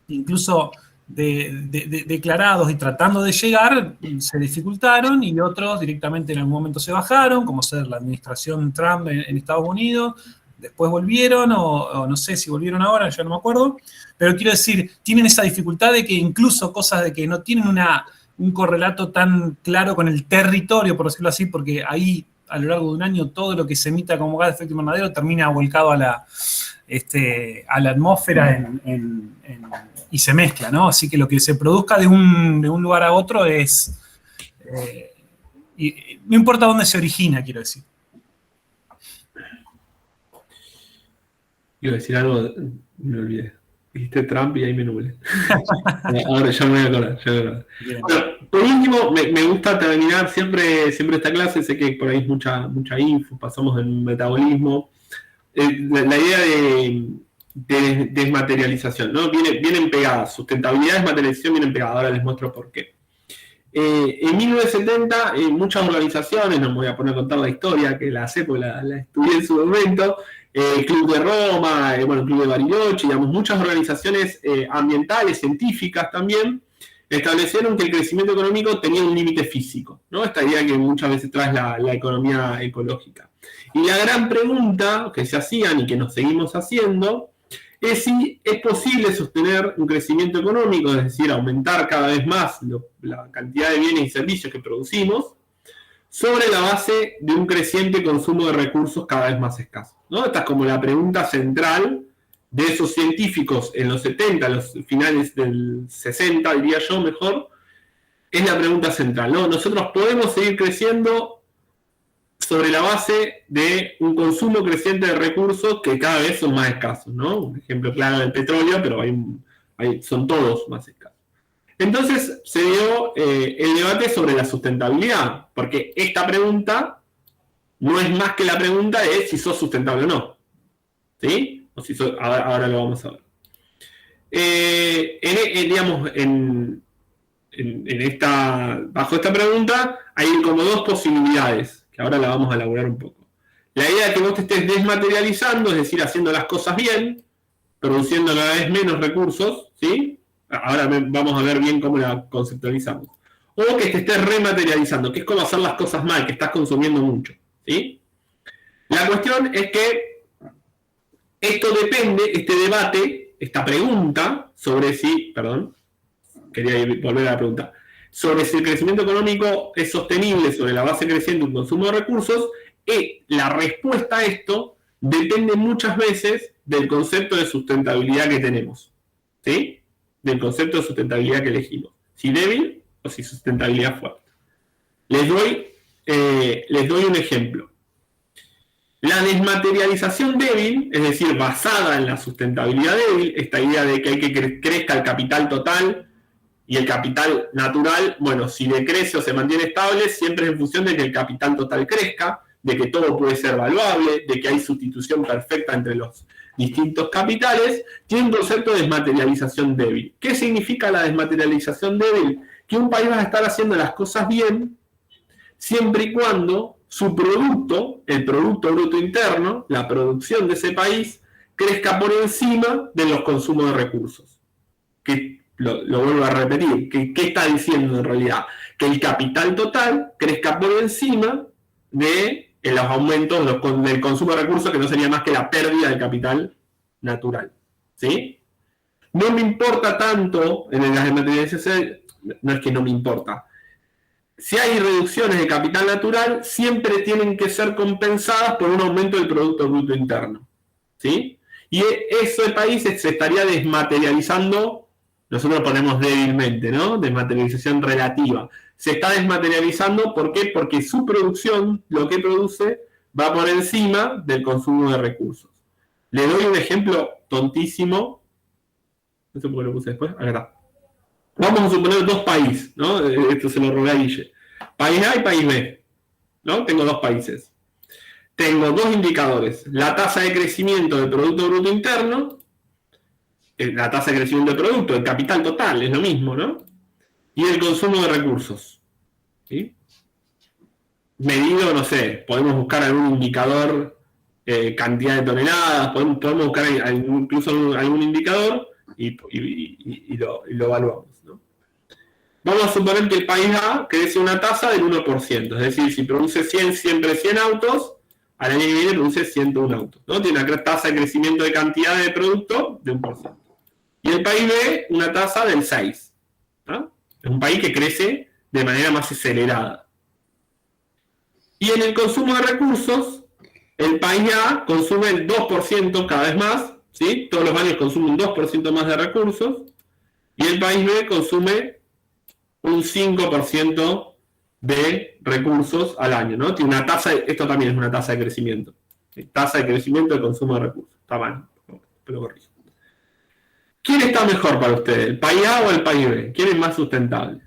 incluso declarados y tratando de llegar, se dificultaron, y otros directamente en algún momento se bajaron, como ser la administración Trump en Estados Unidos. Después volvieron, o no sé si volvieron ahora, ya no me acuerdo. Pero quiero decir, tienen esa dificultad de que incluso cosas de que no tienen un correlato tan claro con el territorio, por decirlo así, porque ahí a lo largo de un año todo lo que se emita como gas de efecto invernadero termina volcado a la atmósfera y se mezcla, ¿no? Así que lo que se produzca de un lugar a otro es... no importa dónde se origina, quiero decir. Iba a decir algo, me olvidé. Dijiste Trump y ahí me nublé. Ahora ya me voy a acordar. Bueno, por último, me gusta terminar siempre esta clase. Sé que por ahí es mucha info, pasamos del metabolismo. La idea de desmaterialización, ¿no? Vienen pegadas. Sustentabilidad y desmaterialización vienen pegadas. Ahora les muestro por qué. En 1970, muchas organizaciones, no me voy a poner a contar la historia, que la sé porque la estudié en su momento, Club de Roma, Club de Bariloche, digamos, muchas organizaciones ambientales, científicas también, establecieron que el crecimiento económico tenía un límite físico, ¿no? Esta idea que muchas veces trae la economía ecológica. Y la gran pregunta que se hacían y que nos seguimos haciendo es si es posible sostener un crecimiento económico, es decir, aumentar cada vez más la cantidad de bienes y servicios que producimos, sobre la base de un creciente consumo de recursos cada vez más escasos, ¿no? Esta es como la pregunta central de esos científicos en los 70, los finales del 60, diría yo mejor, es la pregunta central, ¿no? Nosotros podemos seguir creciendo sobre la base de un consumo creciente de recursos que cada vez son más escasos, ¿no? Un ejemplo claro del petróleo, pero son todos más escasos. Entonces se dio el debate sobre la sustentabilidad, porque esta pregunta no es más que la pregunta de si sos sustentable o no. ¿Sí? O si ahora lo vamos a ver. Bajo esta pregunta hay como dos posibilidades, que ahora la vamos a elaborar un poco. La idea de que vos te estés desmaterializando, es decir, haciendo las cosas bien, produciendo cada vez menos recursos, ¿sí? Ahora vamos a ver bien cómo la conceptualizamos. O que te estés rematerializando, que es como hacer las cosas mal, que estás consumiendo mucho, ¿sí? La cuestión es que esto depende, este debate, esta pregunta sobre si, quería volver a la pregunta, sobre si el crecimiento económico es sostenible sobre la base creciente de un consumo de recursos, la respuesta a esto depende muchas veces del concepto de sustentabilidad que tenemos, ¿sí? Del concepto de sustentabilidad que elegimos. Si débil o si sustentabilidad fuerte. Les doy un ejemplo. La desmaterialización débil, es decir, basada en la sustentabilidad débil, esta idea de que hay que crezca el capital total y el capital natural, bueno, si decrece o se mantiene estable, siempre es en función de que el capital total crezca, de que todo puede ser valuable, de que hay sustitución perfecta entre los distintos capitales, tiene un concepto de desmaterialización débil. ¿Qué significa la desmaterialización débil? Que un país va a estar haciendo las cosas bien siempre y cuando su producto, el Producto Bruto Interno, la producción de ese país, crezca por encima de los consumos de recursos. Que lo vuelvo a repetir, ¿qué está diciendo en realidad? Que el capital total crezca por encima de los aumentos del consumo de recursos, que no sería más que la pérdida del capital natural, ¿sí? No me importa tanto en las desmaterializaciones, no es que no me importa. Si hay reducciones de capital natural, siempre tienen que ser compensadas por un aumento del Producto Bruto Interno, ¿sí? Y eso el país se estaría desmaterializando, nosotros ponemos débilmente, ¿no? Desmaterialización relativa. Se está desmaterializando, ¿por qué? Porque su producción, lo que produce, va por encima del consumo de recursos. Le doy un ejemplo tontísimo. No sé por qué lo puse después. Acá está. Vamos a suponer dos países, ¿no? Esto se lo robé a Guille. País A y país B. ¿no? Tengo dos países. Tengo dos indicadores. La tasa de crecimiento del Producto Bruto Interno, la tasa de crecimiento del producto, el capital total, es lo mismo, ¿no? Y el consumo de recursos. ¿Sí? Medido, no sé, podemos buscar algún indicador, cantidad de toneladas, podemos buscar incluso algún indicador y lo evaluamos, ¿no? Vamos a suponer que el país A crece una tasa del 1%, es decir, si produce siempre 100 autos, al año que viene produce 101 autos, ¿no? Tiene una tasa de crecimiento de cantidad de producto de 1%. Y el país B, una tasa del 6%, ¿no? Es un país que crece de manera más acelerada. Y en el consumo de recursos, el país A consume el 2% cada vez más, ¿sí? Todos los años consume un 2% más de recursos, y el país B consume un 5% de recursos al año, ¿no? Tiene una tasa, esto también es una tasa de crecimiento. Tasa de crecimiento de consumo de recursos. Está mal, pero corrijo. ¿Quién está mejor para ustedes? ¿El país A o el país B? ¿Quién es más sustentable?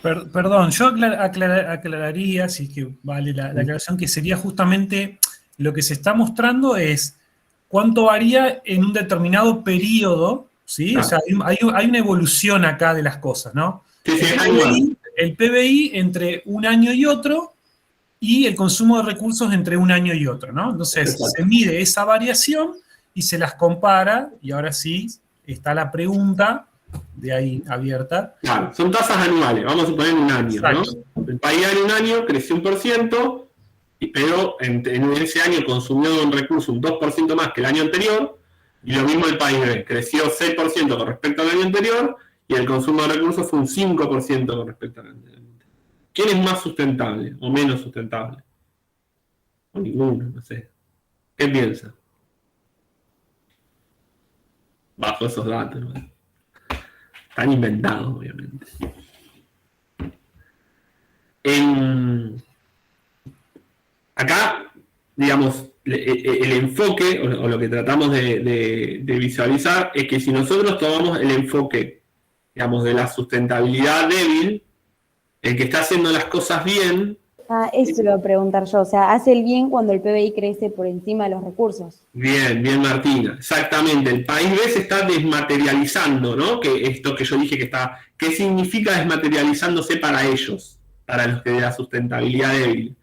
Perdón, yo aclararía, si es que vale la aclaración, que sería justamente lo que se está mostrando es cuánto varía en un determinado periodo, ¿sí? Ah. O sea, hay una evolución acá de las cosas, ¿no? Sí, El PBI entre un año y otro, y el consumo de recursos entre un año y otro, ¿no? Entonces, Exacto. se mide esa variación y se las compara, y ahora sí está la pregunta de ahí abierta. Claro, son tasas anuales, vamos a suponer un año, Exacto. ¿no? El país A en un año creció 1%, pero en ese año consumió un recurso un 2% más que el año anterior, y lo mismo el país B, creció 6% con respecto al año anterior, y el consumo de recursos fue un 5% con respecto al año anterior. ¿Quién es más sustentable o menos sustentable? O ninguno, no sé. ¿Qué piensa? Bajo esos datos, ¿no? Están inventados, obviamente. Acá, digamos, el enfoque, o lo que tratamos de visualizar, es que si nosotros tomamos el enfoque, digamos, de la sustentabilidad débil, el que está haciendo las cosas bien. Eso iba a preguntar yo. O sea, hace el bien cuando el PBI crece por encima de los recursos. Bien, Martina. Exactamente. El país B se está desmaterializando, ¿no? Que esto que yo dije que está. ¿Qué significa desmaterializándose para ellos? Para los que de la sustentabilidad débil.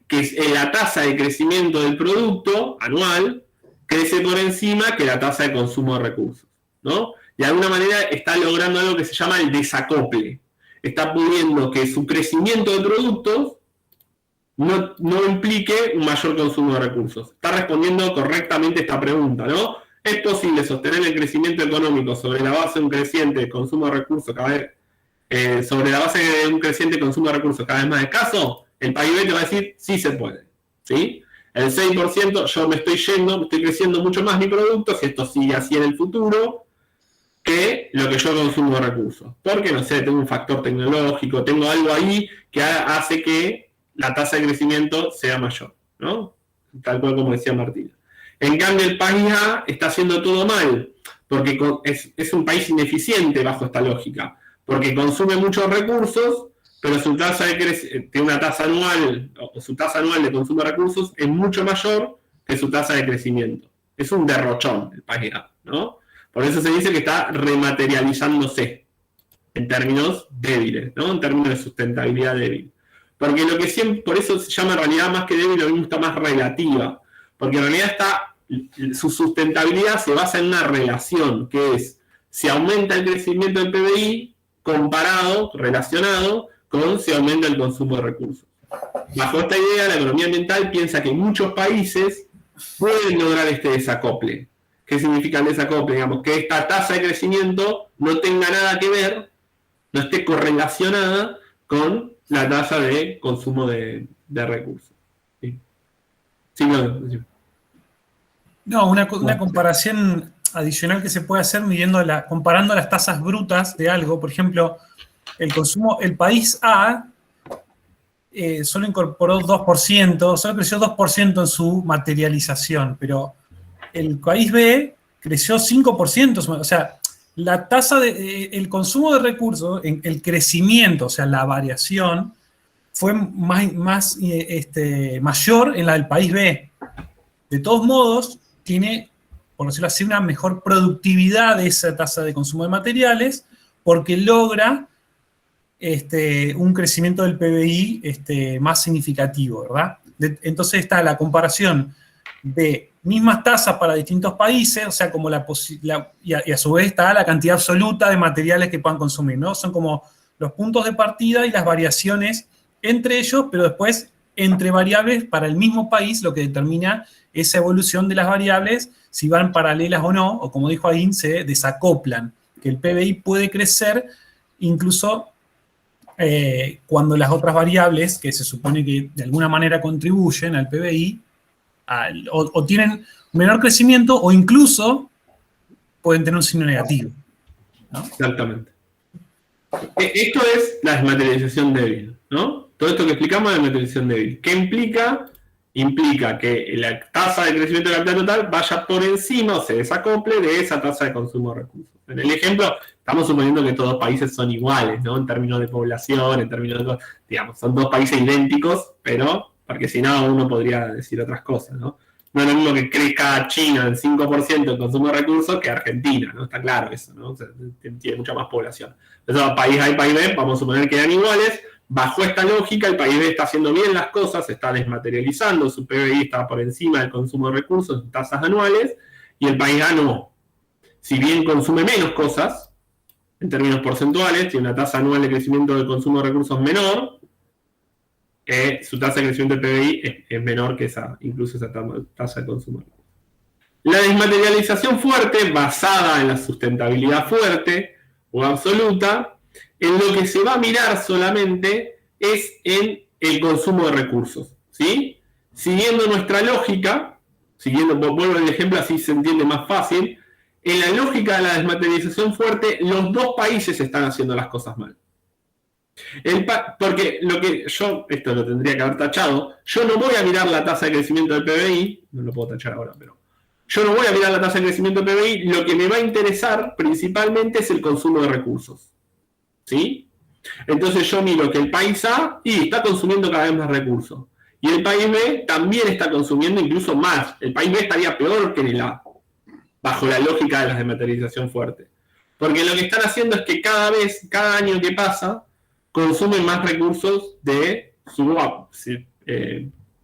Que es la tasa de crecimiento del producto anual crece por encima que la tasa de consumo de recursos, ¿no? Y de alguna manera está logrando algo que se llama el desacople. Está pudiendo que su crecimiento de productos no implique un mayor consumo de recursos. Está respondiendo correctamente esta pregunta, ¿no? ¿Es posible sostener el crecimiento económico sobre la base de un creciente consumo de recursos cada vez, sobre la base de un creciente consumo de recursos cada vez más escaso? El país B te va a decir, sí se puede, ¿sí? El 6%, yo me estoy creciendo mucho más mi producto, si esto sigue así en el futuro, que lo que yo consumo de recursos. Porque, no sé, tengo un factor tecnológico, tengo algo ahí que hace que la tasa de crecimiento sea mayor, ¿no? Tal cual como decía Martina. En cambio, el país A está haciendo todo mal, porque es un país ineficiente bajo esta lógica, porque consume muchos recursos, pero su tasa tiene una tasa anual, o su tasa anual de consumo de recursos es mucho mayor que su tasa de crecimiento. Es un derrochón el país A, ¿no? Por eso se dice que está rematerializándose en términos débiles, ¿no? En términos de sustentabilidad débil. Porque lo que siempre, por eso se llama en realidad más que débil, lo mismo está más relativa. Porque en realidad su sustentabilidad se basa en una relación, que es si aumenta el crecimiento del PBI relacionado con si aumenta el consumo de recursos. Bajo esta idea, la economía ambiental piensa que muchos países pueden lograr este desacople. ¿Qué significa el desacople? Digamos, que esta tasa de crecimiento no tenga nada que ver, no esté correlacionada con la tasa de consumo de recursos. ¿Sí? Sí, No, una comparación adicional que se puede hacer comparando las tasas brutas de algo. Por ejemplo, el país A solo incorporó 2%, solo creció 2% en su materialización, pero el país B creció 5%, o sea, la tasa de el consumo de recursos, el crecimiento, o sea, la variación, fue mayor en la del país B. De todos modos, tiene, por decirlo así, una mejor productividad de esa tasa de consumo de materiales, porque logra un crecimiento del PBI más significativo, ¿verdad? Entonces está la comparación de mismas tasas para distintos países, o sea, como y a su vez está la cantidad absoluta de materiales que puedan consumir, ¿no? Son como los puntos de partida y las variaciones entre ellos, pero después entre variables para el mismo país, lo que determina esa evolución de las variables, si van paralelas o no, o como dijo Aín, se desacoplan, que el PBI puede crecer incluso cuando las otras variables, que se supone que de alguna manera contribuyen al PBI, o tienen menor crecimiento o incluso pueden tener un signo negativo, ¿no? Exactamente. Esto es la desmaterialización débil, ¿no? Todo esto que explicamos es desmaterialización débil. ¿Qué implica? Implica que la tasa de crecimiento de capital total vaya por encima o se desacople de esa tasa de consumo de recursos. En el ejemplo, estamos suponiendo que todos los países son iguales, ¿no? En términos de población, en términos de, digamos, son dos países idénticos, pero, porque si no, uno podría decir otras cosas, ¿no? No es lo mismo que crezca China en 5% en consumo de recursos que Argentina, ¿no? Está claro eso, ¿no? O sea, tiene mucha más población. Entonces, país A y país B, vamos a suponer que eran iguales. Bajo esta lógica, el país B está haciendo bien las cosas, está desmaterializando, su PBI está por encima del consumo de recursos en tasas anuales, y el país A no. Si bien consume menos cosas, en términos porcentuales, tiene una tasa anual de crecimiento del consumo de recursos menor, su tasa de crecimiento del PBI es menor que incluso esa tasa de consumo. La desmaterialización fuerte, basada en la sustentabilidad fuerte o absoluta, en lo que se va a mirar solamente es en el consumo de recursos, ¿sí? Siguiendo nuestra lógica, vuelvo al ejemplo así se entiende más fácil, en la lógica de la desmaterialización fuerte, los dos países están haciendo las cosas mal. Porque esto lo tendría que haber tachado, yo no voy a mirar la tasa de crecimiento del PBI, no lo puedo tachar ahora, pero yo no voy a mirar la tasa de crecimiento del PBI, lo que me va a interesar principalmente es el consumo de recursos, ¿sí? Entonces yo miro que el país A está consumiendo cada vez más recursos, y el país B también está consumiendo incluso más, el país B estaría peor que en el A, bajo la lógica de la desmaterialización fuerte. Porque lo que están haciendo es que cada año que pasa, consumen más recursos de sus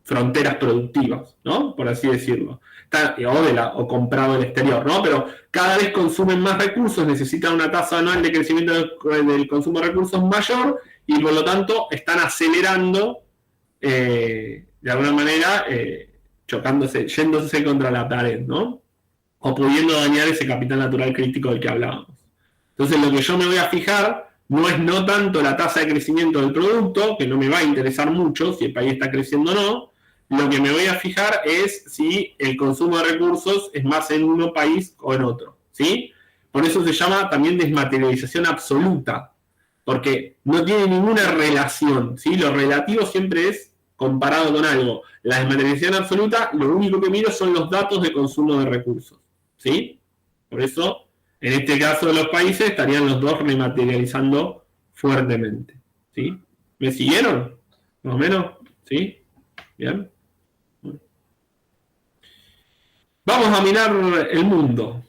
fronteras productivas, ¿no? Por así decirlo. O comprado del exterior, ¿no? Pero cada vez consumen más recursos, necesitan una tasa anual de crecimiento del consumo de recursos mayor, y por lo tanto están acelerando, de alguna manera, yéndose contra la pared, ¿no? O pudiendo dañar ese capital natural crítico del que hablábamos. Entonces lo que yo me voy a fijar no tanto la tasa de crecimiento del producto, que no me va a interesar mucho si el país está creciendo o no. Lo que me voy a fijar es si el consumo de recursos es más en un país o en otro, ¿sí? Por eso se llama también desmaterialización absoluta, porque no tiene ninguna relación, ¿sí? Lo relativo siempre es comparado con algo. La desmaterialización absoluta, lo único que miro son los datos de consumo de recursos, ¿sí? Por eso, en este caso de los países, estarían los dos rematerializando fuertemente, ¿sí? ¿Me siguieron? ¿Más o menos? ¿Sí? ¿Bien? Vamos a mirar el mundo,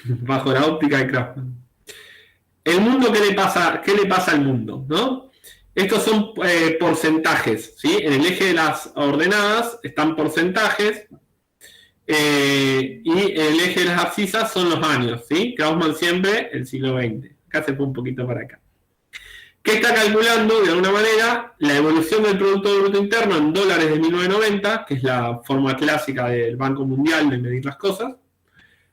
bajo la óptica de Krafft-Ebing. El mundo, ¿qué le pasa al mundo? ¿No? Estos son porcentajes, ¿sí? En el eje de las ordenadas están porcentajes, y el eje de las abscisas son los años, ¿sí? Kraussman siempre el siglo XX. Acá se fue un poquito para acá. ¿Qué está calculando, de alguna manera, la evolución del Producto Bruto Interno en dólares de 1990, que es la forma clásica del Banco Mundial de medir las cosas,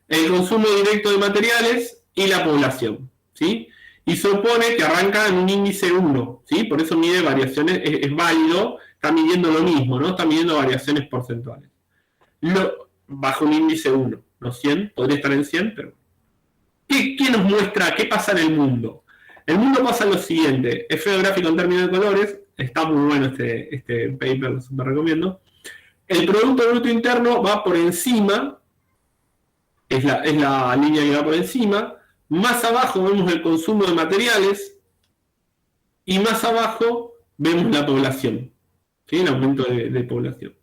el consumo directo de materiales y la población, ¿sí? Y supone que arranca en un índice 1, ¿sí? Por eso mide variaciones, es válido, está midiendo lo mismo, ¿no? Está midiendo variaciones porcentuales. Bajo un índice 1, no 100, podría estar en 100, pero... ¿Qué nos muestra? ¿Qué pasa en el mundo? El mundo pasa lo siguiente, es feo gráfico en términos de colores, está muy bueno este paper, lo super recomiendo. El Producto Bruto Interno va por encima, es la línea que va por encima, más abajo vemos el consumo de materiales y más abajo vemos la población, ¿sí? El aumento de población.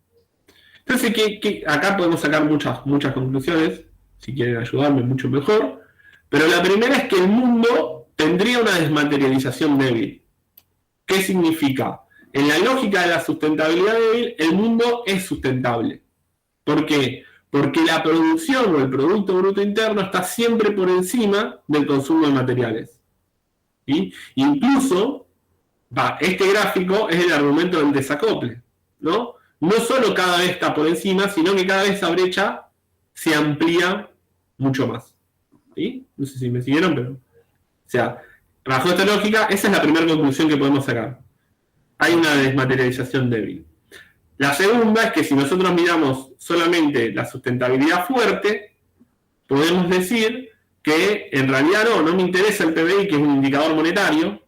Entonces, acá podemos sacar muchas conclusiones, si quieren ayudarme, mucho mejor, pero la primera es que el mundo tendría una desmaterialización débil. ¿Qué significa? En la lógica de la sustentabilidad débil, el mundo es sustentable. ¿Por qué? Porque la producción o el Producto Bruto Interno está siempre por encima del consumo de materiales. ¿Sí? Incluso, este gráfico es el argumento del desacople, ¿no? No solo cada vez está por encima, sino que cada vez esa brecha se amplía mucho más. ¿Sí? No sé si me siguieron, pero... O sea, bajo esta lógica, esa es la primera conclusión que podemos sacar. Hay una desmaterialización débil. La segunda es que si nosotros miramos solamente la sustentabilidad fuerte, podemos decir que en realidad no me interesa el PBI, que es un indicador monetario,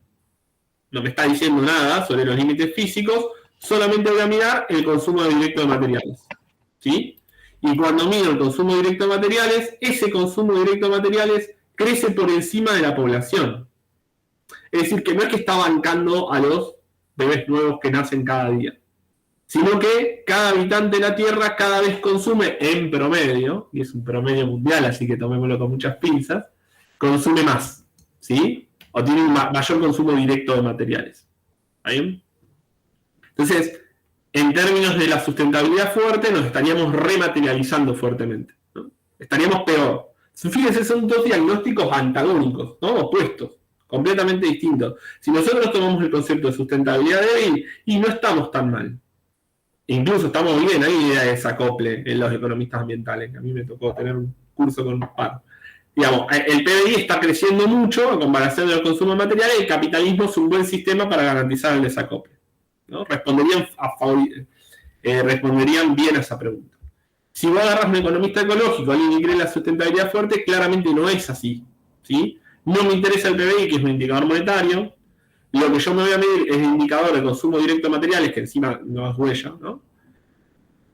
no me está diciendo nada sobre los límites físicos, solamente voy a mirar el consumo directo de materiales. ¿Sí? Y cuando miro el consumo directo de materiales, ese consumo directo de materiales crece por encima de la población. Es decir, que no es que está bancando a los bebés nuevos que nacen cada día, sino que cada habitante de la Tierra cada vez consume en promedio, y es un promedio mundial, así que tomémoslo con muchas pinzas, consume más, ¿sí? O tiene un mayor consumo directo de materiales. ¿Está bien? Entonces, en términos de la sustentabilidad fuerte, nos estaríamos rematerializando fuertemente, ¿no? Estaríamos peor. Fíjense, son dos diagnósticos antagónicos, ¿no? Opuestos, completamente distintos. Si nosotros tomamos el concepto de sustentabilidad débil, y no estamos tan mal. Incluso estamos bien, hay idea de desacople en los economistas ambientales, que a mí me tocó tener un curso con un par. Digamos, el PBI está creciendo mucho en comparación de los consumos materiales, y el capitalismo es un buen sistema para garantizar el desacople, ¿no? Responderían bien a esa pregunta. Si vos agarras un economista ecológico, alguien que cree en la sustentabilidad fuerte, claramente no es así, ¿sí? No me interesa el PBI, que es un indicador monetario. Lo que yo me voy a medir es el indicador de consumo directo de materiales, que encima no es huella, ¿no?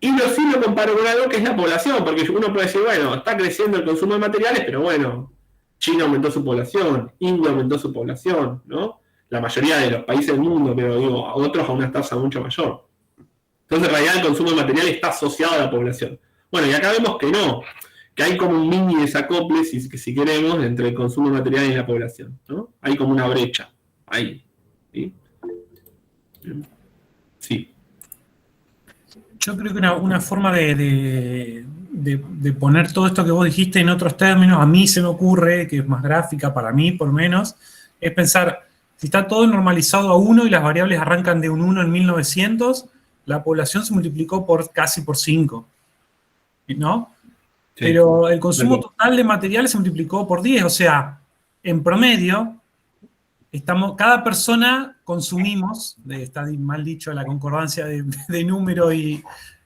Y sí lo comparo con algo que es la población, porque uno puede decir, bueno, está creciendo el consumo de materiales, pero bueno, China aumentó su población, India aumentó su población, ¿no? La mayoría de los países del mundo, pero digo, a otros a una tasa mucho mayor. Entonces, en realidad, el consumo de materiales está asociado a la población. Bueno, y acá vemos que no, que hay como un mini desacople, si queremos, entre el consumo de materiales y la población, ¿no? Hay como una brecha ahí. ¿Sí? Sí. Yo creo que una forma de poner todo esto que vos dijiste en otros términos, a mí se me ocurre, que es más gráfica para mí por lo menos, es pensar, si está todo normalizado a 1 y las variables arrancan de un 1 en 1900, la población se multiplicó casi por 5, ¿no? Sí. Pero el consumo total de materiales se multiplicó por 10, o sea, en promedio, cada persona consumimos, está mal dicho la concordancia de número, y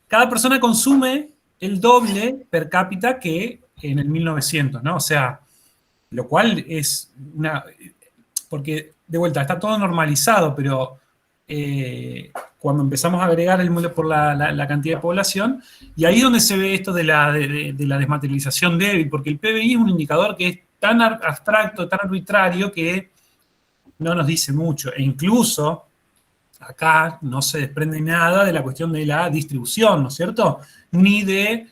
cada persona consume el doble per cápita que en el 1900, ¿no? O sea, lo cual es porque, de vuelta, está todo normalizado, pero cuando empezamos a agregar el modelo por la cantidad de población, y ahí es donde se ve esto de la desmaterialización débil, porque el PBI es un indicador que es tan abstracto, tan arbitrario, que no nos dice mucho, e incluso acá no se desprende nada de la cuestión de la distribución, ¿no es cierto? Ni de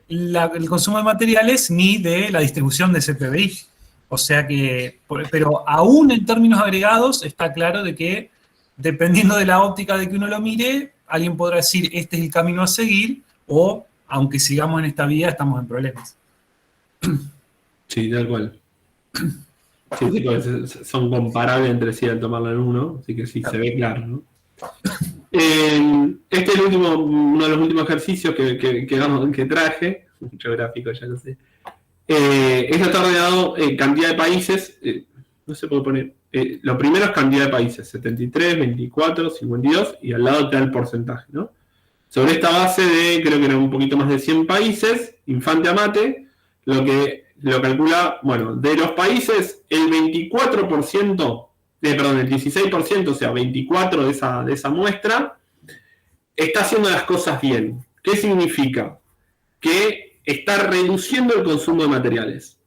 el consumo de materiales, ni de la distribución de ese PBI. O sea que, pero aún en términos agregados, está claro de que, dependiendo de la óptica de que uno lo mire, alguien podrá decir, este es el camino a seguir, o, aunque sigamos en esta vía, estamos en problemas. Sí, tal cual. Sí, son comparables entre sí al tomarlo en uno, así que sí, se ve claro, ¿no? Este es uno de los últimos ejercicios que traje, mucho gráfico, ya lo sé. Esto está ordenado en cantidad de países, no se puede poner, lo primero es cantidad de países, 73, 24, 52, y al lado te da el porcentaje, ¿no? Sobre esta base de, creo que eran un poquito más de 100 países, Infante Amate, lo calcula, bueno, de los países, el 24%, el 16%, o sea, 24 de esa muestra, está haciendo las cosas bien. ¿Qué significa? Que está reduciendo el consumo de materiales,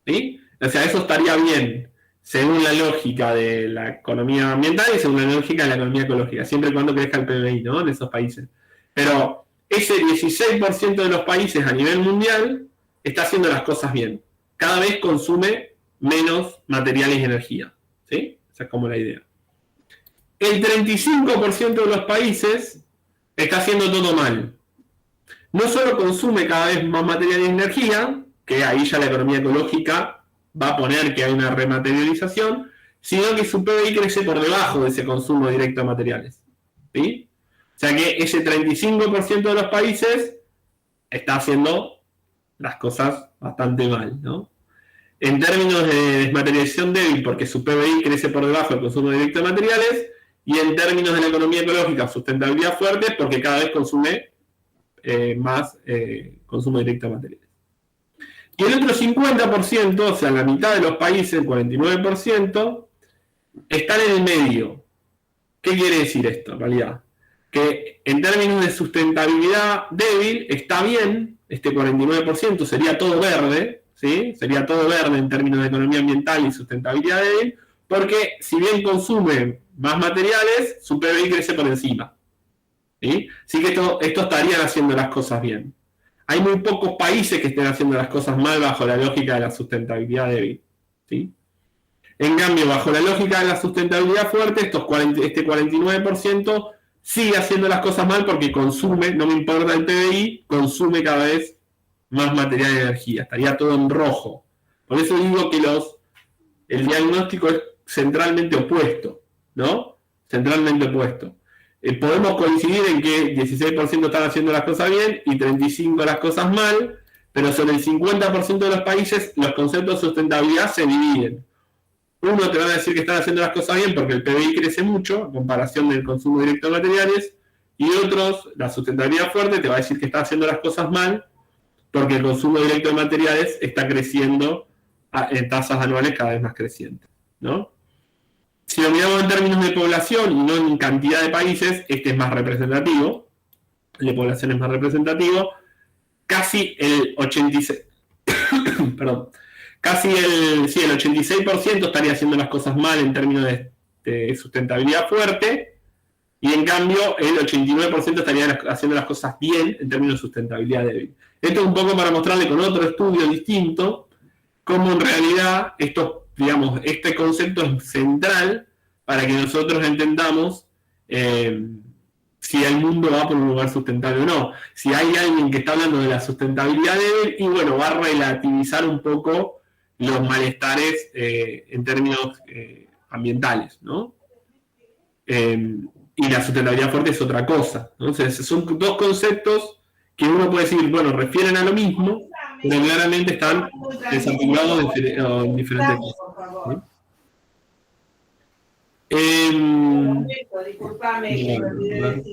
¿sí? O sea, eso estaría bien, según la lógica de la economía ambiental y según la lógica de la economía ecológica, siempre y cuando crezca el PBI, ¿no? En esos países. Pero ese 16% de los países a nivel mundial está haciendo las cosas bien. Cada vez consume menos materiales y energía, ¿sí? Esa es como la idea. El 35% de los países está haciendo todo mal. No solo consume cada vez más material y energía, que ahí ya la economía ecológica va a poner que hay una rematerialización, sino que su PBI crece por debajo de ese consumo directo de materiales. ¿Sí? O sea que ese 35% de los países está haciendo las cosas bastante mal, ¿no? En términos de desmaterialización débil, porque su PBI crece por debajo del consumo directo de materiales, y en términos de la economía ecológica, sustentabilidad fuerte, porque cada vez consume más consumo directo de materiales. Y el otro 50%, o sea, la mitad de los países, el 49%, están en el medio. ¿Qué quiere decir esto en realidad? Que en términos de sustentabilidad débil está bien, este 49% sería todo verde, ¿sí? Sería todo verde en términos de economía ambiental y sustentabilidad débil, porque si bien consume más materiales, su PBI crece por encima. ¿Sí? Así que esto estarían haciendo las cosas bien. Hay muy pocos países que estén haciendo las cosas mal bajo la lógica de la sustentabilidad débil. ¿Sí? En cambio, bajo la lógica de la sustentabilidad fuerte, este 49% sigue haciendo las cosas mal porque consume, no me importa el PBI, consume cada vez más material y energía. Estaría todo en rojo. Por eso digo que el diagnóstico es centralmente opuesto, ¿no? Centralmente opuesto. Podemos coincidir en que 16% están haciendo las cosas bien y 35% las cosas mal, pero sobre el 50% de los países los conceptos de sustentabilidad se dividen. Uno te va a decir que están haciendo las cosas bien porque el PBI crece mucho en comparación del consumo directo de materiales, y otros, la sustentabilidad fuerte, te va a decir que están haciendo las cosas mal porque el consumo directo de materiales está creciendo en tasas anuales cada vez más crecientes, ¿no? Si lo miramos en términos de población y no en cantidad de países, este es más representativo. El de población es más representativo. Casi el 86%, perdón, el 86% estaría haciendo las cosas mal en términos de sustentabilidad fuerte, y en cambio el 89% estaría haciendo las cosas bien en términos de sustentabilidad débil. Esto es un poco para mostrarle con otro estudio distinto cómo en realidad este concepto es central para que nosotros entendamos si el mundo va por un lugar sustentable o no. Si hay alguien que está hablando de la sustentabilidad débil, y bueno, va a relativizar un poco los malestares en términos ambientales, ¿no? Y la sustentabilidad fuerte es otra cosa, ¿no? Entonces, son dos conceptos que uno puede decir, bueno, refieren a lo mismo, pero claramente están desarticulados en diferentes cosas, ¿sí? Disculpame,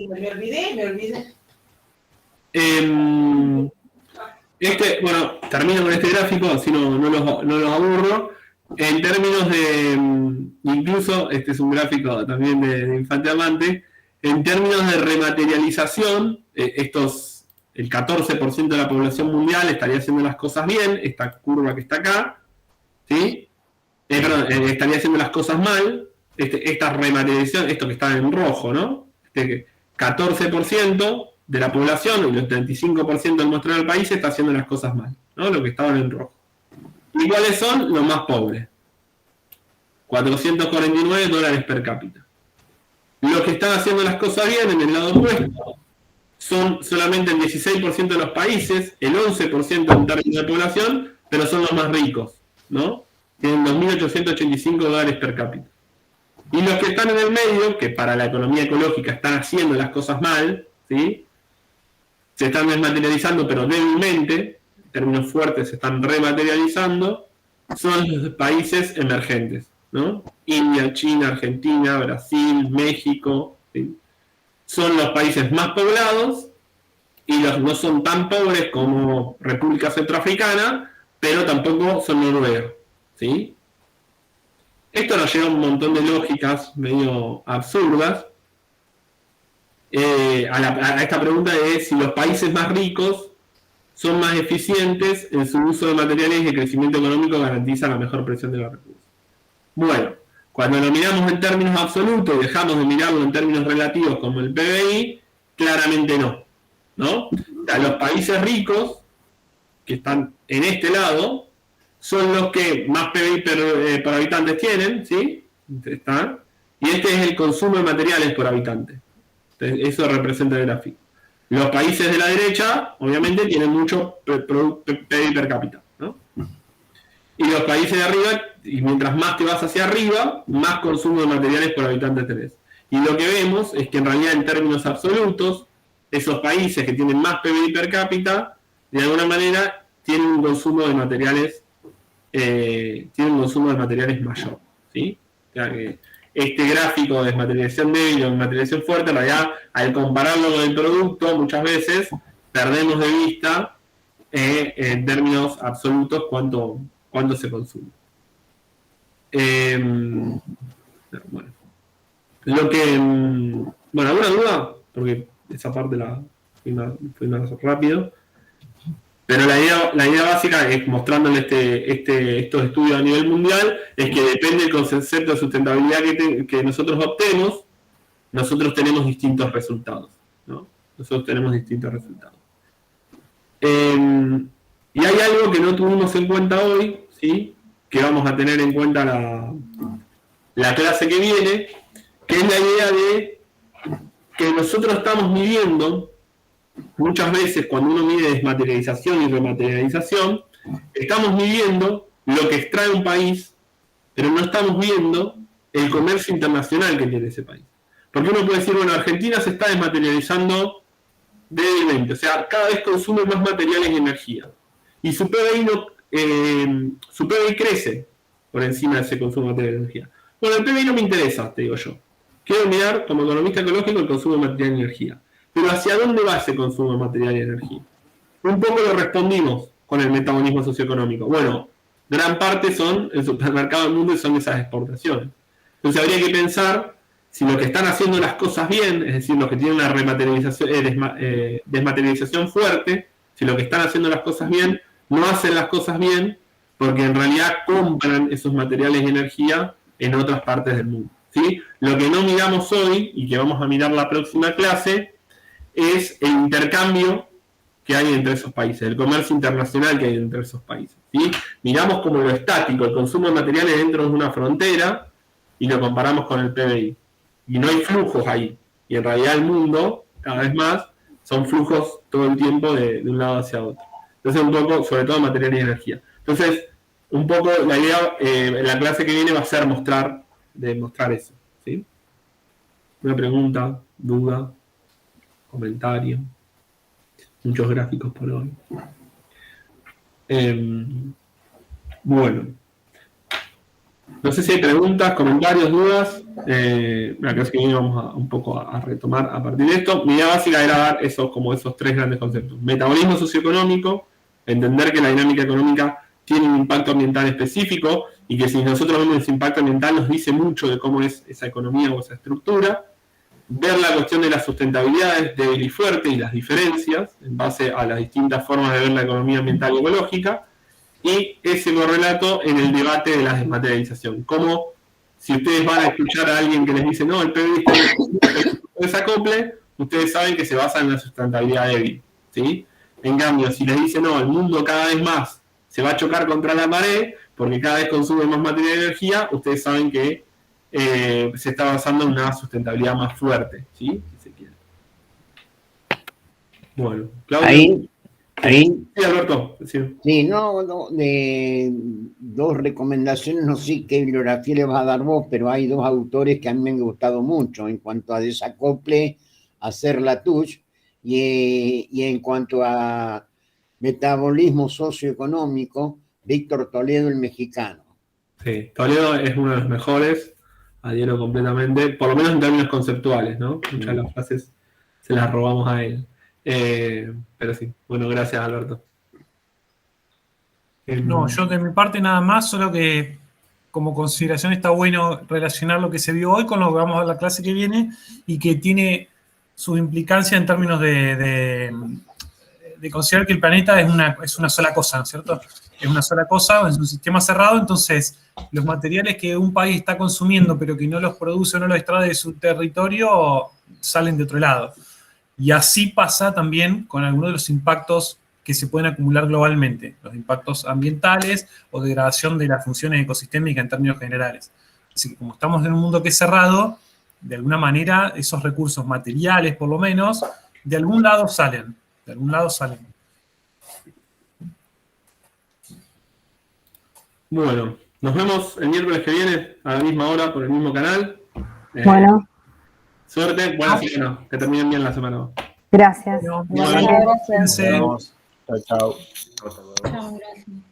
me olvidé. Bueno, termino con este gráfico, así no los aburro. En términos de, incluso, este es un gráfico también de Infante Amante, en términos de rematerialización, el 14% de la población mundial estaría haciendo las cosas bien, esta curva que está acá, ¿sí? Estaría haciendo las cosas mal, esta rematerialización, esto que está en rojo, ¿no? 14% de la población y el 35% del muestreo del país está haciendo las cosas mal, ¿no? Lo que estaban en rojo. ¿Y cuáles son? Los más pobres. $449 per cápita. Los que están haciendo las cosas bien en el lado opuesto son solamente el 16% de los países, el 11% en términos de población, pero son los más ricos, ¿no? Tienen $2.885 per cápita. Y los que están en el medio, que para la economía ecológica están haciendo las cosas mal, ¿sí? Se están desmaterializando, pero débilmente, en términos fuertes se están rematerializando, son los países emergentes, ¿no? India, China, Argentina, Brasil, México, ¿sí? Son los países más poblados y los no son tan pobres como República Centroafricana, pero tampoco son Noruega, ¿sí? Esto nos lleva a un montón de lógicas medio absurdas a esta pregunta de si los países más ricos son más eficientes en su uso de materiales y el crecimiento económico garantiza la mejor presión de los recursos. Bueno, cuando lo miramos en términos absolutos y dejamos de mirarlo en términos relativos como el PBI, claramente no, ¿no? O sea, los países ricos, que están en este lado, son los que más PBI por habitantes tienen, ¿sí? ¿Está? Y este es el consumo de materiales por habitante. Entonces, eso representa el gráfico. Los países de la derecha, obviamente, tienen mucho PBI per cápita, ¿no? Y los países de arriba, y mientras más te vas hacia arriba, más consumo de materiales por habitante tenés. Y lo que vemos es que en realidad, en términos absolutos, esos países que tienen más PBI per cápita, de alguna manera, tienen un consumo de materiales mayor, ¿sí? O sea que este gráfico de desmaterialización débil o desmaterialización fuerte, en realidad, al compararlo con el producto, muchas veces perdemos de vista en términos absolutos cuánto se consume. Bueno, ¿alguna duda? Porque esa parte fui más rápido. Pero la idea básica es, mostrándoles estos estudios a nivel mundial, es que depende del concepto de sustentabilidad que nosotros optemos, nosotros tenemos distintos resultados, ¿no? Nosotros tenemos distintos resultados. Y hay algo que no tuvimos en cuenta hoy, ¿sí? Que vamos a tener en cuenta la clase que viene, que es la idea de que nosotros estamos midiendo. Muchas veces cuando uno mide desmaterialización y rematerialización, estamos midiendo lo que extrae un país, pero no estamos viendo el comercio internacional que tiene ese país. Porque uno puede decir, bueno, Argentina se está desmaterializando débilmente, o sea, cada vez consume más materiales y energía. Y su PBI crece por encima de ese consumo de materiales y energía. Bueno, el PBI no me interesa, te digo yo. Quiero mirar, como economista ecológico, el consumo de material y energía. Pero ¿hacia dónde va ese consumo de material y energía? Un poco lo respondimos con el metabolismo socioeconómico. Bueno, gran parte son el supermercado del mundo y son esas exportaciones. Entonces habría que pensar si los que están haciendo las cosas bien, es decir, los que tienen una desmaterialización fuerte, si los que están haciendo las cosas bien no hacen las cosas bien porque en realidad compran esos materiales y energía en otras partes del mundo, ¿sí? Lo que no miramos hoy y que vamos a mirar la próxima clase es el intercambio que hay entre esos países, el comercio internacional que hay entre esos países, ¿sí? Miramos como lo estático, el consumo de materiales dentro de una frontera y lo comparamos con el PBI. Y no hay flujos ahí. Y en realidad el mundo, cada vez más, son flujos todo el tiempo de un lado hacia otro. Entonces un poco, sobre todo material y energía. Entonces, un poco la idea en la clase que viene va a ser mostrar eso, ¿sí? Una pregunta, duda, comentario, muchos gráficos por hoy. Bueno, no sé si hay preguntas, comentarios, dudas. La clase que viene vamos un poco a retomar a partir de esto. Mi idea básica era dar esos tres grandes conceptos: metabolismo socioeconómico, entender que la dinámica económica tiene un impacto ambiental específico y que si nosotros vemos ese impacto ambiental nos dice mucho de cómo es esa economía o esa estructura. Ver la cuestión de las sustentabilidades débil y fuerte y las diferencias en base a las distintas formas de ver la economía ambiental y ecológica, y ese correlato en el debate de la desmaterialización. Como si ustedes van a escuchar a alguien que les dice, no, el PBI está en desacople, ustedes saben que se basa en la sustentabilidad débil, ¿sí? En cambio, si les dice, no, el mundo cada vez más se va a chocar contra la pared, porque cada vez consume más materia y energía, ustedes saben que se está basando en una sustentabilidad más fuerte, ¿sí? Si se quiere. Bueno, Claudio. Ahí. Sí, Alberto. Sí, no, de dos recomendaciones, no sé qué bibliografía le vas a dar vos, pero hay dos autores que a mí me han gustado mucho en cuanto a desacople, hacer la touch, y en cuanto a metabolismo socioeconómico, Víctor Toledo, el mexicano. Sí, Toledo es uno de los mejores, adhiero completamente, por lo menos en términos conceptuales, ¿no? Muchas de las frases se las robamos a él. Pero sí, bueno, gracias, Alberto. No, yo de mi parte nada más, solo que como consideración está bueno relacionar lo que se vio hoy con lo que vamos a ver la clase que viene y que tiene su implicancia en términos de de considerar que el planeta es una sola cosa, ¿no es cierto? Es una sola cosa, es un sistema cerrado, entonces los materiales que un país está consumiendo pero que no los produce o no los extrae de su territorio salen de otro lado. Y así pasa también con algunos de los impactos que se pueden acumular globalmente, los impactos ambientales o degradación de las funciones ecosistémicas en términos generales. Así que como estamos en un mundo que es cerrado, de alguna manera esos recursos materiales, por lo menos, de algún lado salen, de algún lado salen. Bueno, nos vemos el miércoles que viene a la misma hora por el mismo canal. Bueno, Suerte, buena semana, que terminen bien la semana. gracias. Bueno, Igualmente. Gracias. Cuídense. Nos vemos. Chao, chao. Chao, gracias.